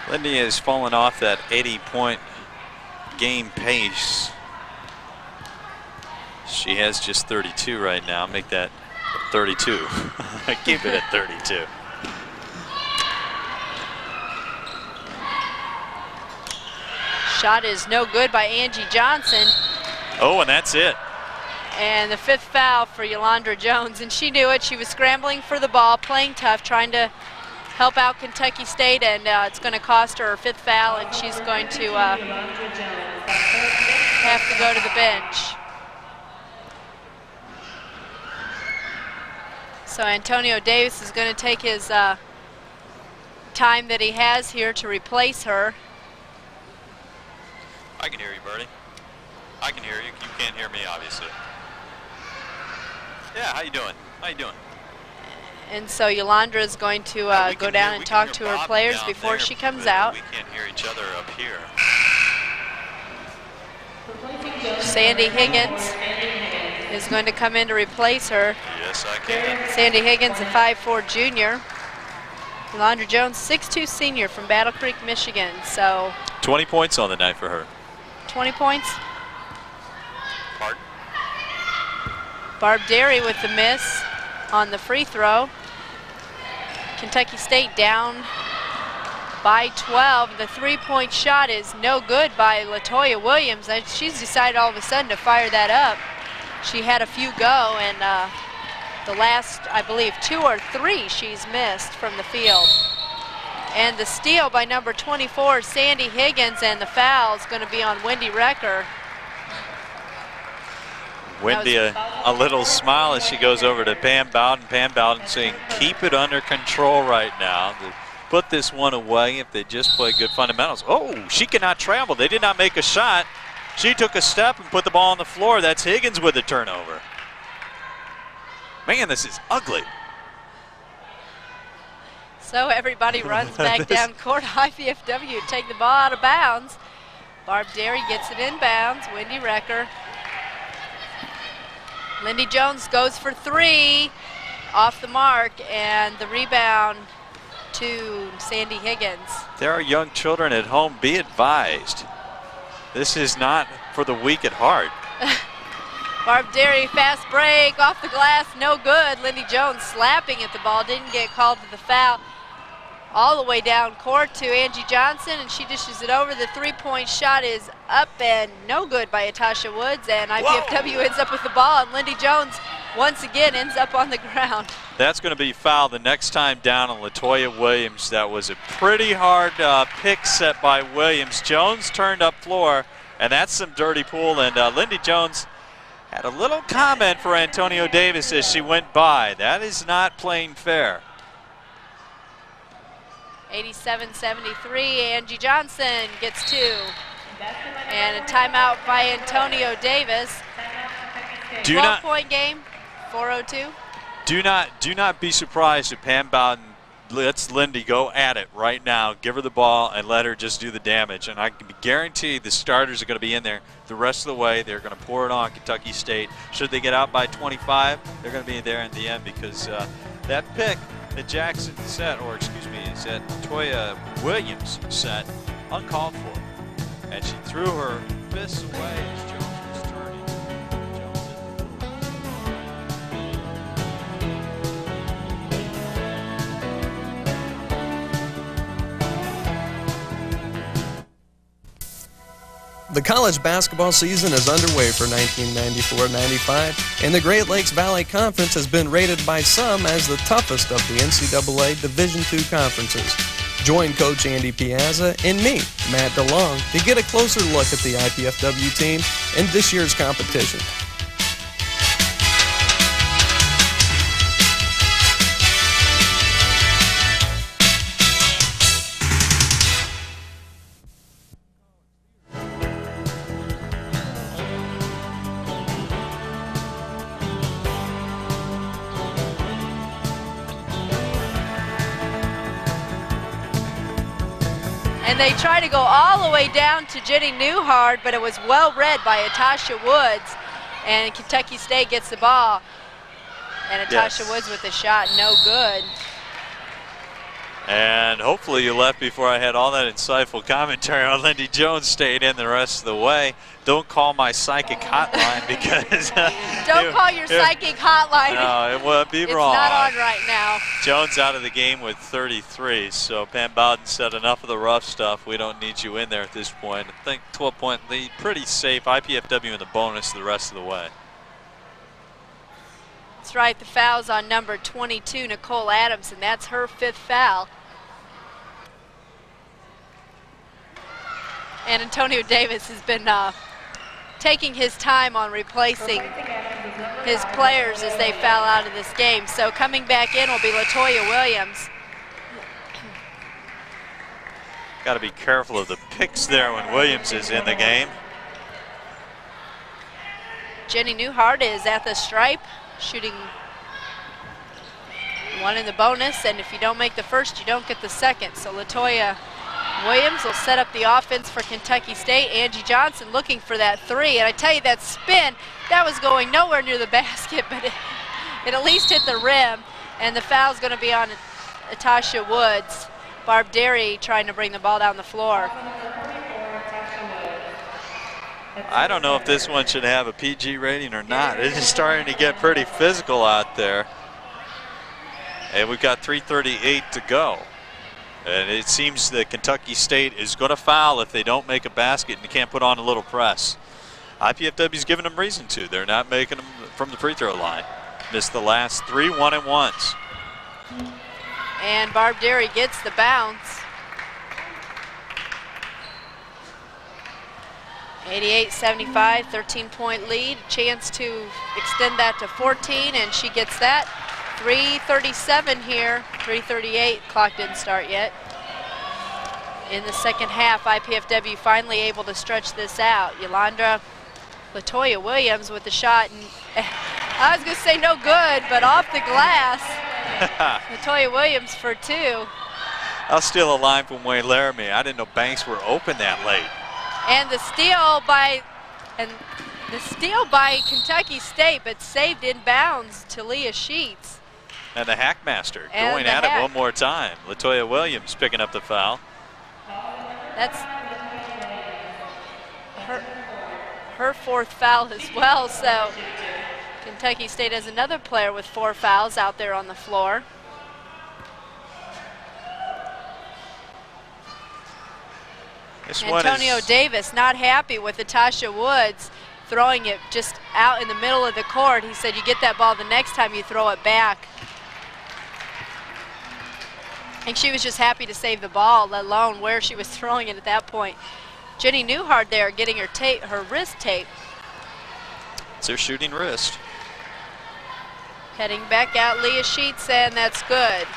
Lindy has fallen off that 80-point game pace. She has just 32 right now. Make that 32. Keep it at 32.
Shot is no good by Angie Johnson.
Oh, and that's it.
And the fifth foul for Yolanda Jones, and she knew it. She was scrambling for the ball, playing tough, trying to help out Kentucky State, and it's going to cost her fifth foul, and she's going to have to go to the bench. So Antonio Davis is going to take his time that he has here to replace her.
I can hear you, Bertie. I can hear you. You can't hear me, obviously. Yeah, how you doing? How you doing?
And so Yolanda is going to go down and talk to her players before she comes out.
We can't hear each other up here.
Sandy Higgins is going to come in to replace her.
Yes, I can.
Sandy Higgins, a 5'4" junior. Yolanda Jones, 6'2" senior from Battle Creek, Michigan. So
20 points on the night for her.
20 points.
Pardon?
Barb Derry with the miss on the free throw. Kentucky State down by 12. The three-point shot is no good by Latoya Williams. She's decided all of a sudden to fire that up. She had a few go, and the last, I believe, 2 or 3 she's missed from the field. And the steal by number 24, Sandy Higgins, and the foul is going to be on Wendy Recker.
Wendy, a little smile as she goes over to Pam Bowden. Pam Bowden saying, keep it under control right now. put this one away if they just play good fundamentals. Oh, she cannot travel. They did not make a shot. She took a step and put the ball on the floor. That's Higgins with a turnover. Man, this is ugly.
So everybody runs back down court. IPFW take the ball out of bounds. Barb Derry gets it inbounds. Wendy Recker. Lindy Jones goes for 3, off the mark, and the rebound to Sandy Higgins.
There are young children at home. Be advised. This is not for the weak at heart.
Barb Derry, fast break, off the glass, no good. Lindy Jones slapping at the ball, didn't get called to the foul. All the way down court to Angie Johnson, and she dishes it over. The three-point shot is up and no good by Atasha Woods, and IPFW ends up with the ball, and Lindy Jones once again ends up on the ground.
That's going to be fouled the next time down on Latoya Williams. That was a pretty hard pick set by Williams. Jones turned up floor, and that's some dirty pool, and Lindy Jones had a little comment for Antonio Davis as she went by. That is not playing fair.
87-73, Angie Johnson gets 2. And a timeout by Antonio Davis. 12-point game, 4:02.
Do not be surprised if Pam Bowden lets Lindy go at it right now. Give her the ball and let her just do the damage. And I can guarantee the starters are going to be in there the rest of the way. They're going to pour it on Kentucky State. Should they get out by 25, they're going to be there in the end, because that pick that Jackson set, or excuse me, is that Toya Williams set, uncalled for. And she threw her fists away as Jones was turning.
The college basketball season is underway for 1994-95, and the Great Lakes Valley Conference has been rated by some as the toughest of the NCAA Division II conferences. Join Coach Andy Piazza and me, Matt DeLong, to get a closer look at the IPFW team in this year's competition.
And they try to go all the way down to Jenny Newhart, but it was well read by Atasha Woods. And Kentucky State gets the ball. And Atasha Woods with the shot, no good.
And hopefully you left before I had all that insightful commentary on Lindy Jones. Stayed in the rest of the way. Don't call my psychic hotline because...
Don't call your psychic hotline.
No, it would be wrong.
It's not on right now.
Jones out of the game with 33, so Pam Bowden said enough of the rough stuff. We don't need you in there at this point. I think 12-point lead, pretty safe. IPFW in the bonus the rest of the way.
That's right, the foul's on number 22, Nicole Adams, and that's her 5th foul. And Antonio Davis has been taking his time on replacing his players as they foul out of this game. So coming back in will be Latoya Williams.
Got to be careful of the picks there when Williams is in the game.
Jenny Newhart is at the stripe, shooting 1 in the bonus, and if you don't make the first, you don't get the second. So Latoya Williams will set up the offense for Kentucky State. Angie Johnson looking for that 3, and I tell you, that spin, that was going nowhere near the basket, but it at least hit the rim, and the foul's going to be on Atasha Woods. Barb Derry trying to bring the ball down the floor.
I don't know if this one should have a PG rating or not. It's just starting to get pretty physical out there. And we've got 3:38 to go. And it seems that Kentucky State is going to foul if they don't make a basket and can't put on a little press. IPFW's giving them reason to. They're not making them from the free throw line. Missed the last 3 1-and-1s.
And Barb Derry gets the bounce. 88-75, 13-point lead. A chance to extend that to 14, and she gets that. 3:37 here, 3:38, clock didn't start yet. in the second half. IPFW finally able to stretch this out. Latoya Williams with the shot, and I was going to say no good, but off the glass. Latoya Williams for 2.
I'll steal a line from Wayne Laramie. I didn't know banks were open that late.
And the steal by Kentucky State, but saved in bounds to Leah Sheets.
And the Hackmaster
And
going
the
at
hack.
it one more time. Latoya Williams picking up the foul.
That's her 4th foul as well, so Kentucky State has another player with 4 fouls out there on the floor. Antonio Davis not happy with Natasha Woods throwing it just out in the middle of the court. He said, you get that ball the next time you throw it back. And she was just happy to save the ball, let alone where she was throwing it at that point. Jenny Newhart there getting her wrist tape.
It's her shooting wrist.
Heading back out Leah Sheets, and that's good.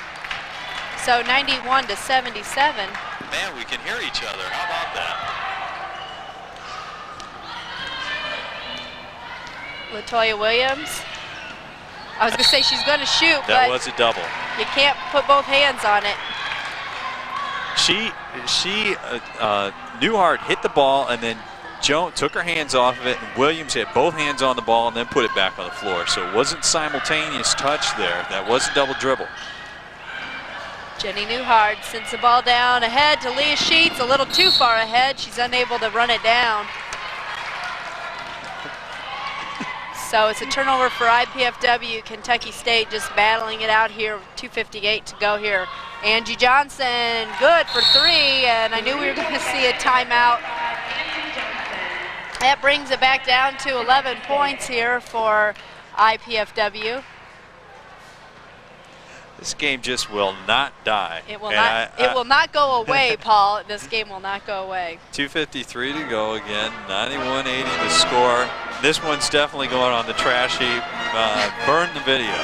So 91-77.
Man, we can hear each other. How about that?
Latoya Williams. I was going to say she's going to shoot,
That
but
was a double.
you can't put both hands on it.
Newhart hit the ball, and then Jones took her hands off of it, and Williams had both hands on the ball and then put it back on the floor. So it wasn't simultaneous touch there. That was a double dribble.
Jenny Newhart sends the ball down ahead to Leah Sheets, a little too far ahead. She's unable to run it down. So it's a turnover for IPFW. Kentucky State just battling it out here. 2:58 to go here. Angie Johnson, good for 3, and I knew we were going to see a timeout. That brings it back down to 11 points here for IPFW.
This game just will not die.
It will not go away, Paul. This game will not go away.
2:53 to go again. 91-80 the score. This one's definitely going on the trash heap. Burn the video.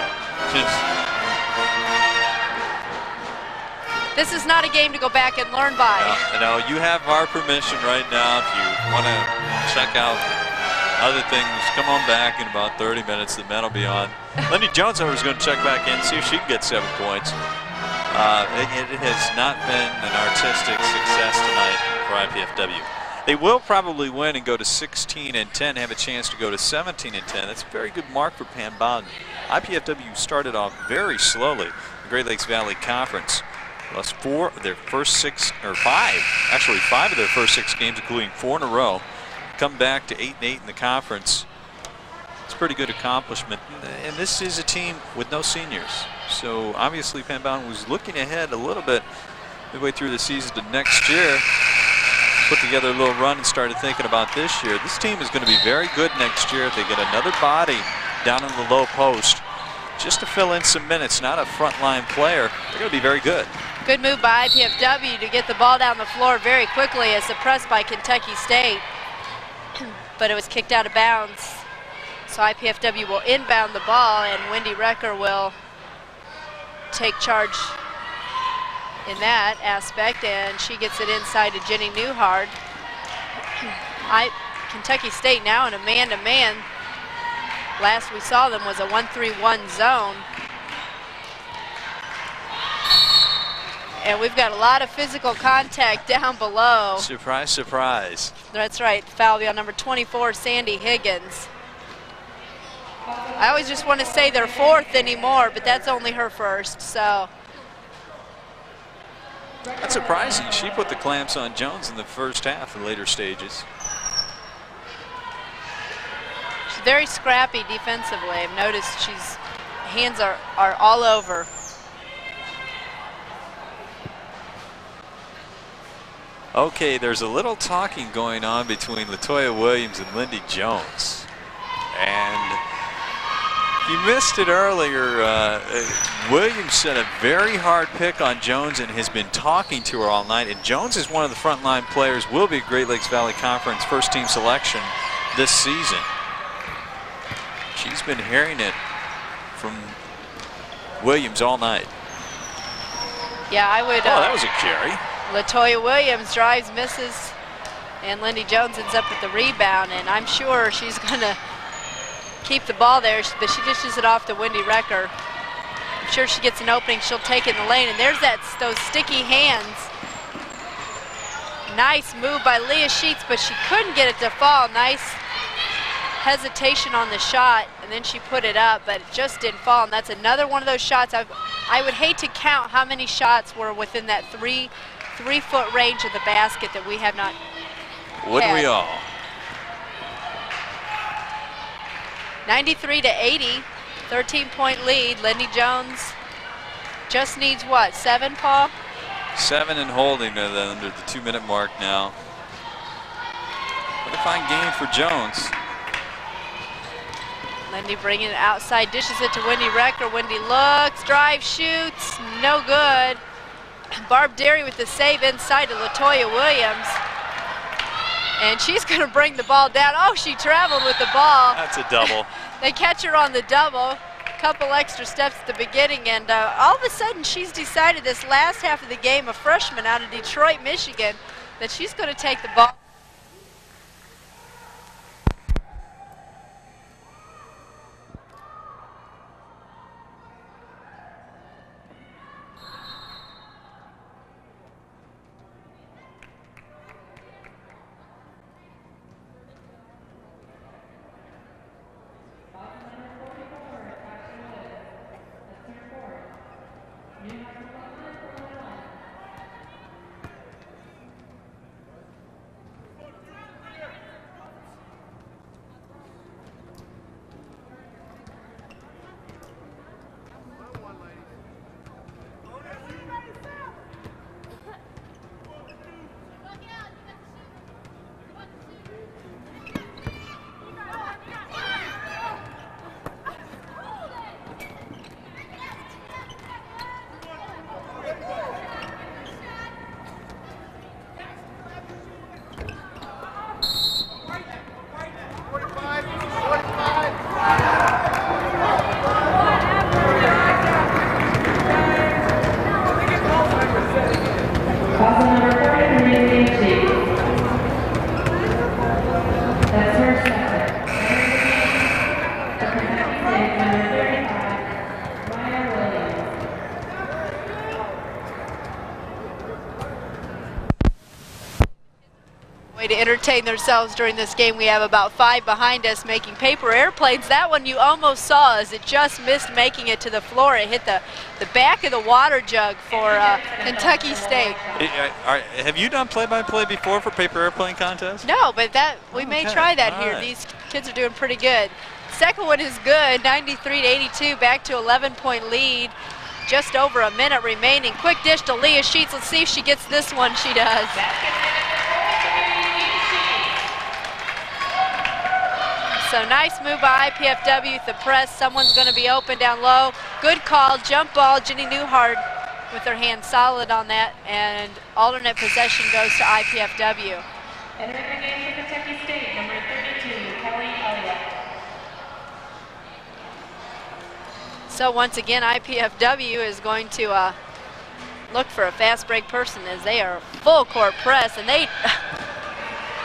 This is not a game to go back and learn by.
No, you have our permission right now. If you want to check out other things, come on back in about 30 minutes. The men will be on. Lindy Jones is going to check back in, see if she can get 7 points. It has not been an artistic success tonight for IPFW. They will probably win and go to 16-10, have a chance to go to 17-10. That's a very good mark for Pam Bowden. IPFW started off very slowly. The Great Lakes Valley Conference lost 4 of their first 6, or 5, actually 5 of their first 6 games, including 4 in a row. Come back to 8-8 in the conference. It's a pretty good accomplishment. And this is a team with no seniors. So obviously Pam Bowden was looking ahead a little bit midway through the season to next year. Put together a little run and started thinking about this year. This team is going to be very good next year if they get another body down in the low post just to fill in some minutes, not a frontline player. They're going to be very good.
Good move by IPFW to get the ball down the floor very quickly as suppressed by Kentucky State. But it was kicked out of bounds. So IPFW will inbound the ball, and Wendy Recker will take charge in that aspect, and she gets it inside to Jenny Newhart. Kentucky State now in a man-to-man. Last we saw them was a 1-3-1 zone. And we've got a lot of physical contact down below.
Surprise, surprise.
That's right, foul on number 24, Sandy Higgins. I always just want to say they're 4th anymore, but that's only her 1st, so.
That's surprising. She put the clamps on Jones in the first half and later stages.
She's very scrappy defensively. I've noticed hands are all over.
Okay, there's a little talking going on between Latoya Williams and Lindy Jones. And if you missed it earlier, Williams set a very hard pick on Jones and has been talking to her all night. And Jones is one of the frontline players, will be Great Lakes Valley Conference first team selection this season. She's been hearing it from Williams all night.
Yeah, I would.
Oh, that was a carry.
LaToya Williams drives, misses, and Lindy Jones ends up with the rebound, and I'm sure she's going to keep the ball there, but she dishes it off to Wendy Recker. I'm sure she gets an opening, she'll take it in the lane, and there's those sticky hands. Nice move by Leah Sheets, but she couldn't get it to fall. Nice hesitation on the shot, and then she put it up, but it just didn't fall, and that's another one of those shots. I would hate to count how many shots were within that three-foot range of the basket that we have not
Wouldn't we all?
93-80, 13-point lead. Lindy Jones just needs what, 7, Paul?
7 and holding under the 2-minute mark now. What a fine game for Jones.
Lindy bringing it outside, dishes it to Wendy Recker. Wendy looks, drives, shoots, no good. Barb Derry with the save inside to LaToya Williams. And she's going to bring the ball down. Oh, she traveled with the ball.
That's a double.
They catch her on the double. Couple extra steps at the beginning, and all of a sudden she's decided this last half of the game, a freshman out of Detroit, Michigan, that she's going to take the ball. To entertain themselves during this game. We have about 5 behind us making paper airplanes. That one you almost saw as it just missed making it to the floor. It hit the back of the water jug for Kentucky State.
Have you done play-by-play before for paper airplane contest?
No, but we may try that here.
Right.
These kids are doing pretty good. Second one is good, 93-82, back to 11-point lead. Just over a minute remaining. Quick dish to Leah Sheets. Let's see if she gets this one. She does. So nice move by IPFW, the press. Someone's going to be open down low. Good call, jump ball. Jenny Newhart with her hand solid on that, and alternate possession goes to IPFW.
Entering the game for Kentucky State, number 32, Kelly Elliott.
So once again, IPFW is going to look for a fast break person as they are full court press, and they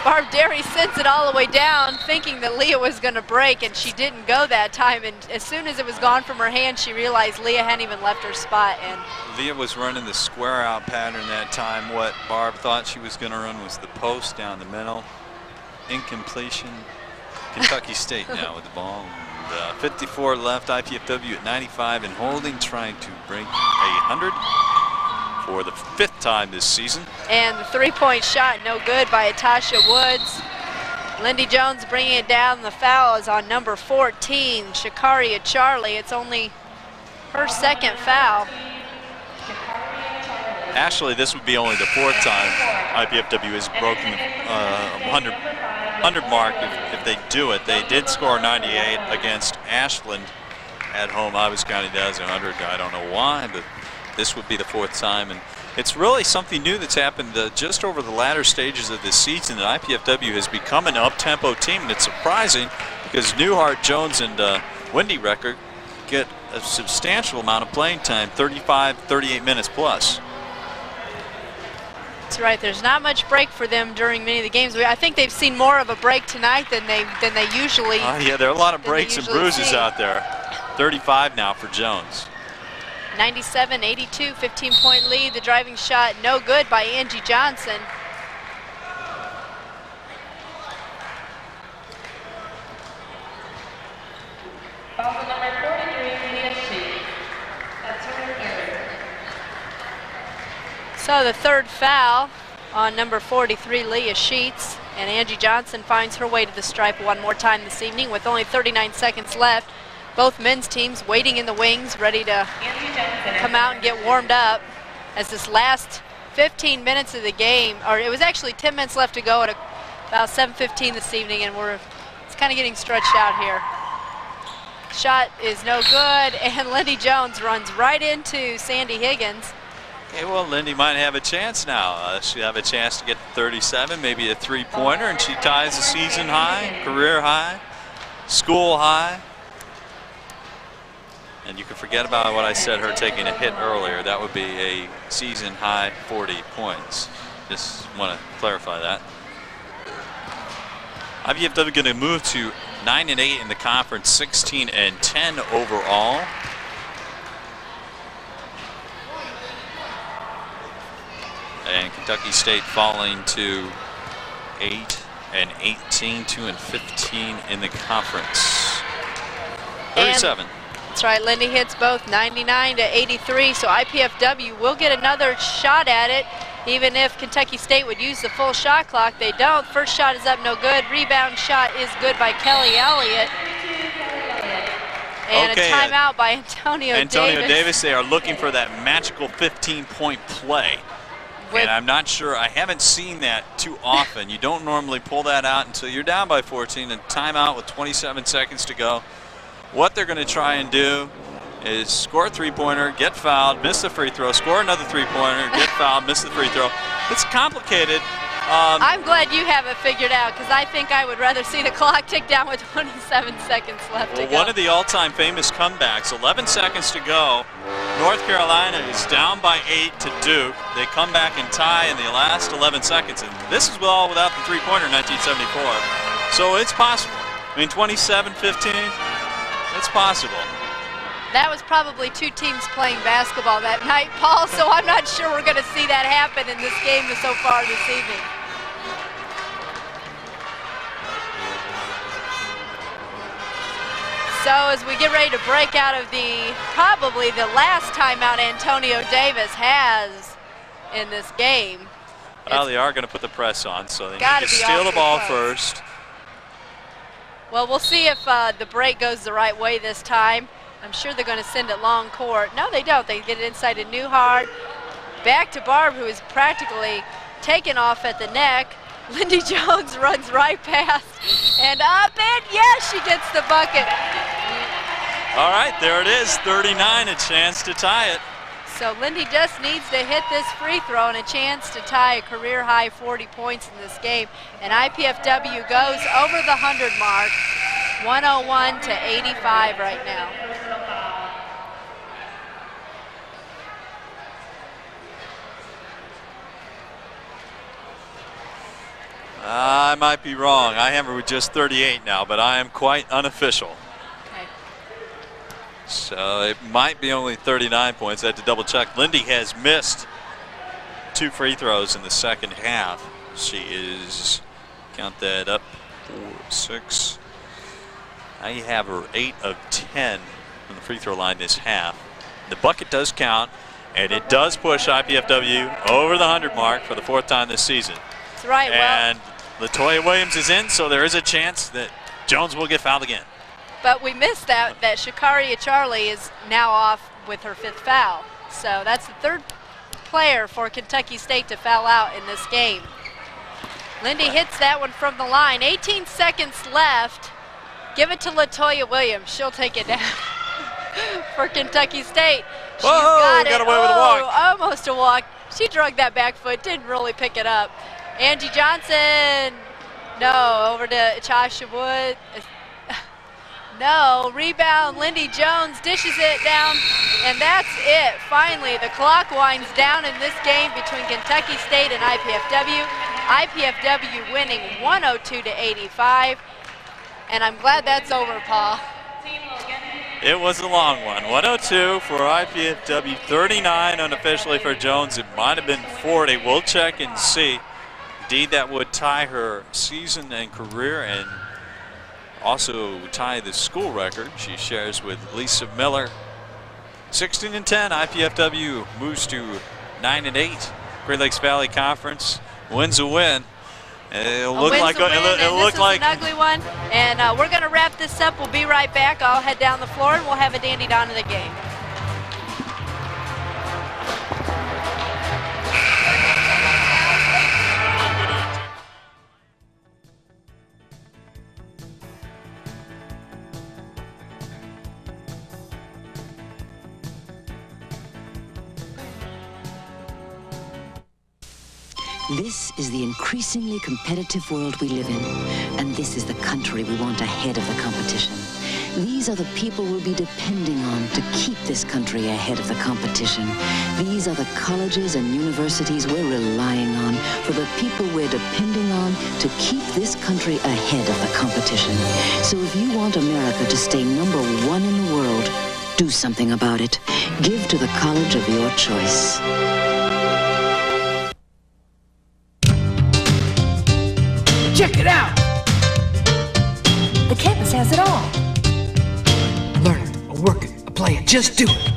Barb Derry sends it all the way down thinking that Leah was going to break, and she didn't go that time, and as soon as it was gone from her hand, she realized Leah hadn't even left her spot. And
Leah was running the square out pattern that time. What Barb thought she was going to run was the post down the middle. Incompletion. Kentucky State now with the ball. And, 54 left, IPFW at 95 and holding, trying to break 100 for the 5th time this season.
And the 3-point shot, no good by Atasha Woods. Lindy Jones bringing it down. The foul is on number 14, Shakaria Charlie. It's only her 2nd foul.
Actually, this would be only the 4th time IPFW has broken the 100 mark if they do it. They did score 98 against Ashland at home. Ives County does 100. I don't know why, but this would be the 4th time, and it's really something new that's happened just over the latter stages of this season. That IPFW has become an up-tempo team, and it's surprising because Newhart, Jones, and Wendy Recker get a substantial amount of playing time, 35, 38 minutes plus.
That's right. There's not much break for them during many of the games. I think they've seen more of a break tonight than they usually.
Yeah, there are a lot of breaks and bruises out there. 35 now for Jones.
97-82, 15-point lead. The driving shot no good by Angie Johnson. So the third foul on number 43, Leah Sheets, and Angie Johnson finds her way to the stripe one more time this evening with only 39 seconds left. Both men's teams waiting in the wings, ready to come out and get warmed up as this last 15 minutes of the game, or it was actually 10 minutes left to go at about 7:15 this evening, and it's kind of getting stretched out here. Shot is no good, and Lindy Jones runs right into Sandy Higgins.
Okay, well, Lindy might have a chance now. She'll have a chance to get to 37, maybe a three-pointer, and she ties the season high, career high, school high. And you can forget about what I said, her taking a hit earlier. That would be a season high 40 points. Just want to clarify that. IPFW going to move to 9-8 in the conference, 16-10 overall. And Kentucky State falling to 8-18, 2-15 in the conference. 37.
That's right, Lindy hits both 99-83, so IPFW will get another shot at it, even if Kentucky State would use the full shot clock. They don't. First shot is up, no good. Rebound shot is good by Kelly Elliott. And a timeout by Antonio
Davis. They are looking for that magical 15-point play. And I'm not sure, I haven't seen that too often. You don't normally pull that out until you're down by 14 and timeout with 27 seconds to go. What they're going to try and do is score a three-pointer, get fouled, miss the free throw, score another three-pointer, get fouled, miss the free throw. It's complicated.
I'm glad you have it figured out, because I think I would rather see the clock tick down with 27 seconds left to go.
One of the all-time famous comebacks, 11 seconds to go. North Carolina is down by 8 to Duke. They come back and tie in the last 11 seconds, and this is all without the three-pointer in 1974. So it's possible. I mean, 27-15, it's possible.
That was probably two teams playing basketball that night, Paul, so I'm not sure we're going to see that happen in this game so far this evening. So as we get ready to break out of probably the last timeout Antonio Davis has in this game.
Well, they are going to put the press on, so they need to steal the ball first.
Well, we'll see if the break goes the right way this time. I'm sure they're going to send it long court. No, they don't. They get it inside to Newhart. Back to Barb, who is practically taken off at the neck. Lindy Jones runs right past and up, and yes, she gets the bucket.
All right, there it is, 39, a chance to tie it.
So Lindy just needs to hit this free throw and a chance to tie a career-high 40 points in this game. And IPFW goes over the 100 mark, 101-85 right now.
I might be wrong. I have her with just 38 now, but I am quite unofficial.
Okay.
So it might be only 39 points. I had to double check. Lindy has missed 2 free throws in the second half. She is, count that up, 4, 6. Now you have her 8 of 10 on the free throw line this half. The bucket does count, and it does push IPFW over the 100 mark for the 4th time this season.
That's right.
And Latoya Williams is in, so there is a chance that Jones will get fouled again.
But we missed that Shakaria Charlie is now off with her 5th foul. So that's the 3rd player for Kentucky State to foul out in this game. Lindy hits that one from the line. 18 seconds left. Give it to Latoya Williams. She'll take it down for Kentucky State. She's got
away with a walk.
Almost a walk. She drug that back foot, didn't really pick it up. Angie Johnson, no, over to Chasha Wood. No, rebound, Lindy Jones dishes it down, and that's it. Finally, the clock winds down in this game between Kentucky State and IPFW. IPFW winning 102-85, and I'm glad that's over, Paul.
It was a long one. 102 for IPFW, 39 unofficially for Jones. It might have been 40. We'll check and see. Indeed, that would tie her season and career and also tie the school record she shares with Lisa Miller. 16-10, IPFW moves to 9-8. Great Lakes Valley Conference wins a win. It looked like
an ugly one. And we're going to wrap this up. We'll be right back. I'll head down the floor and we'll have a dandy down to the game.
This is the increasingly competitive world we live in, and this is the country we want ahead of the competition. These are the people we'll be depending on to keep this country ahead of the competition. These are the colleges and universities we're relying on for the people we're depending on to keep this country ahead of the competition. So if you want America to stay #1 in the world, do something about it. Give to the college of your choice.
Check it out!
The campus has it all.
Learn it, or work it, or play it, just do it.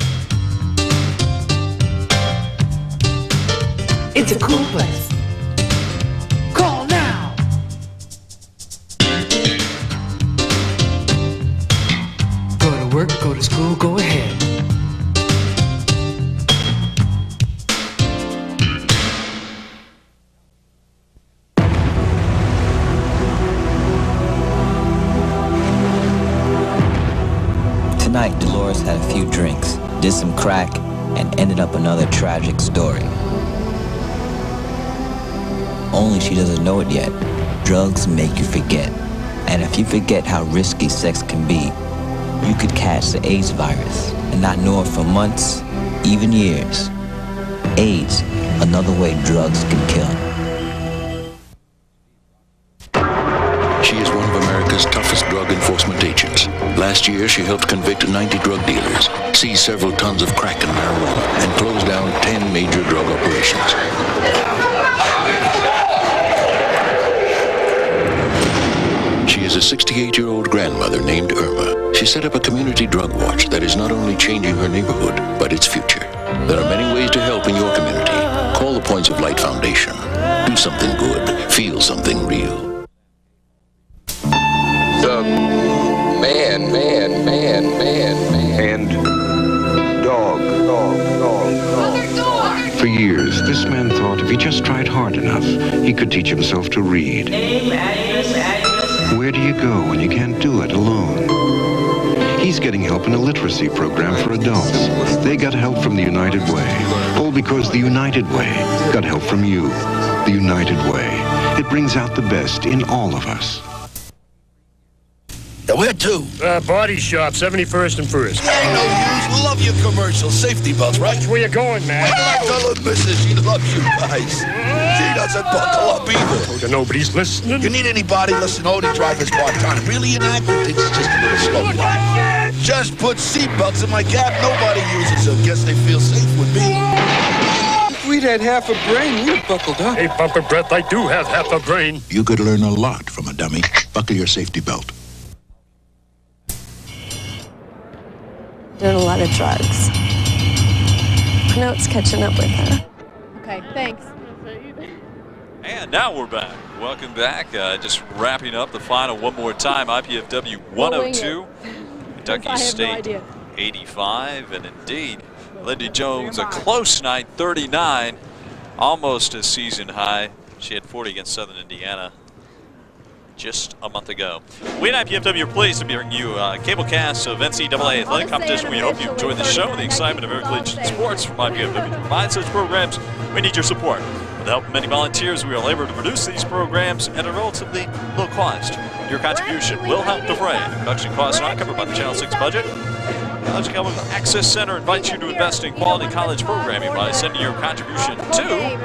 It's a cool place. Call now! Go to work, go to school, go ahead.
Tonight, Dolores had a few drinks, did some crack, and ended up another tragic story. Only she doesn't know it yet. Drugs make you forget. And if you forget how risky sex can be, you could catch the AIDS virus and not know it for months, even years. AIDS, another way drugs can kill.
She is one of America's toughest drug enforcement agents. Last year, she helped convict 90 drug dealers, seize several tons of crack and marijuana, and close down 10 major drug operations. She is a 68-year-old grandmother named Irma. She set up a community drug watch that is not only changing her neighborhood, but its future. There are many ways to help in your community. Call the Points of Light Foundation. Do something good. Feel something real.
And dog. For years, this man thought if he just tried hard enough, he could teach himself to read. Where do you go when you can't do it alone? He's getting help in a literacy program for adults. They got help from the United Way. All because the United Way got help from you. The United Way. It brings out the best in all of us.
Where to?
Body shop, 71st and 1st.
Ain't no use. Love your commercials. Safety belts, right?
That's where you're going, man.
Wait till I tell her missus she loves you guys. She doesn't buckle up either.
Nobody's listening.
You need anybody? Listen, Odie drivers part-time. Really inactive. Things is just a little slow. Just put seatbelts in my cab. Nobody uses them. Guess they feel safe with me.
If we'd had half a brain, we'd buckled up.
Hey, Bumper Breath, I do have half a brain.
You could learn a lot from a dummy. Buckle your safety belt.
Doing a lot of drugs. I know it's catching up with her.
Okay, thanks.
And now we're back. Welcome back. Just wrapping up the final one more time. IPFW 102, Kentucky State 85, and indeed, Lindy Jones a close night, 39, almost a season high. She had 40 against Southern Indiana just a month ago. We at IPFW are pleased to bring you a cable cast of NCAA athletic competition. We hope you enjoy the show and the excitement of collegiate sports from IPFW. To provide such programs, we need your support.
With the help of many volunteers, we are able to produce these programs at a relatively low cost. Your contribution will help defray the production costs not covered by the Channel 6 budget. College Cable Access Center invites you to invest in quality college programming by sending your contribution to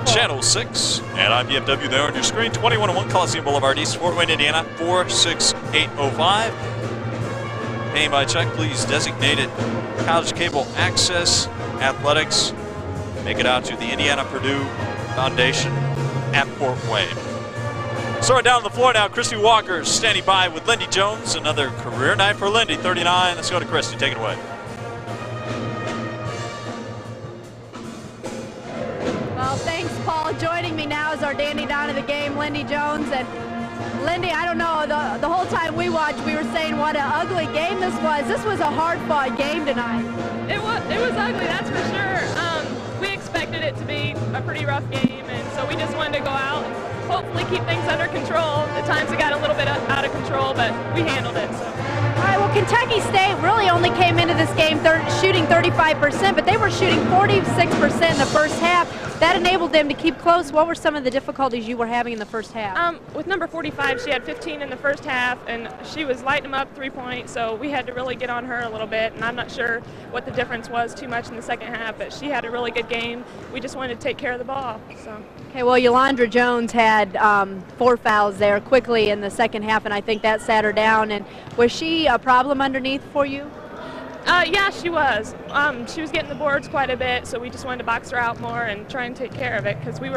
Channel 6 at IPFW there on your screen, 2101 Coliseum Boulevard, East Fort Wayne, Indiana, 46805. Paying by check, please designate it College Cable Access Athletics. Make it out to the Indiana Purdue Foundation at Fort Wayne. So down on the floor now, Christy Walker standing by with Lindy Jones. Another career night for Lindy, 39. Let's go to Christy. Take it away.
Well, thanks, Paul. Joining me now is our dandy down of the game, Lindy Jones. And Lindy, I don't know, the whole time we watched, we were saying what an ugly game this was. This was a hard-fought game tonight.
It was ugly, that's for sure. We expected it to be a pretty rough game, and so we just wanted to go out and hopefully keep things under control. At times it got a little bit out of control, but we handled it. So.
All right, well, Kentucky State really only came into this game shooting 35%, but they were shooting 46% in the first half. That enabled them to keep close. What were some of the difficulties you were having in the first half?
With number 45, she had 15 in the first half, and she was lighting them up 3 points, so we had to really get on her a little bit, and I'm not sure what the difference was too much in the second half, but she had a really good game. We just wanted to take care of the ball. So.
Okay, well, Yolanda Jones had 4 fouls there quickly in the second half, and I think that sat her down. And was she a problem underneath for you?
Yeah, she was. She was getting the boards quite a bit, so we just wanted to box her out more and try and take care of it because we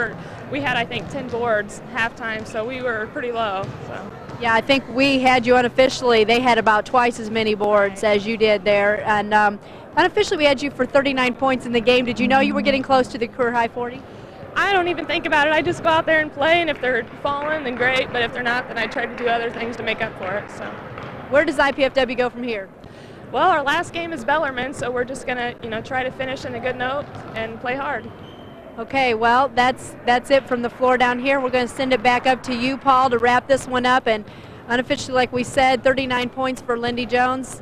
had, I think, 10 boards halftime, so we were pretty low. So.
Yeah, I think we had you unofficially. They had about twice as many boards as you did there, and unofficially we had you for 39 points in the game. Did you know you were getting close to the career high 40?
I don't even think about it. I just go out there and play, and if they're falling, then great. But if they're not, then I try to do other things to make up for it. So,
where does IPFW go from here?
Well, our last game is Bellarmine, so we're just gonna, try to finish in a good note and play hard.
Okay, well, that's it from the floor down here. We're going to send it back up to you, Paul, to wrap this one up. And unofficially, like we said, 39 points for Lindy Jones.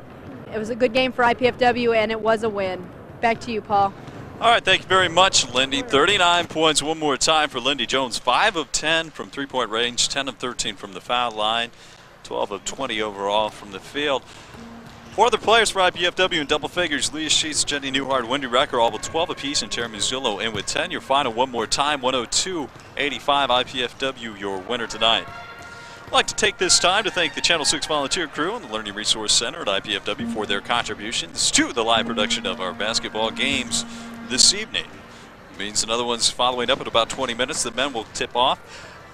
It was a good game for IPFW, and it was a win. Back to you, Paul.
All right, thank you very much, Lindy. 39 points one more time for Lindy Jones. 5 of 10 from three-point range, 10 of 13 from the foul line, 12 of 20 overall from the field. 4 other players for IPFW in double figures: Leah Sheets, Jenny Newhart, Wendy Recker, all with 12 apiece, and Jeremy Zillow in with 10. Your final one more time, 102-85 IPFW, your winner tonight. I'd like to take this time to thank the Channel 6 volunteer crew and the Learning Resource Center at IPFW for their contributions to the live production of our basketball games this evening. It means another one's following up in about 20 minutes. The men will tip off.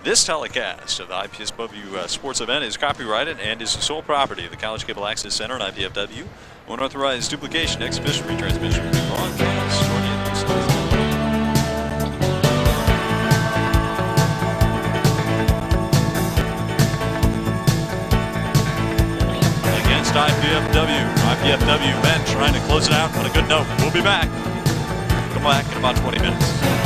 This telecast of the IPSW sports event is copyrighted and is the sole property of the College Cable Access Center and IPFW. Unauthorized duplication, exhibition, retransmission, broadcast, or any against IPFW men trying to close it out on a good note. We'll be back. Come back in about 20 minutes.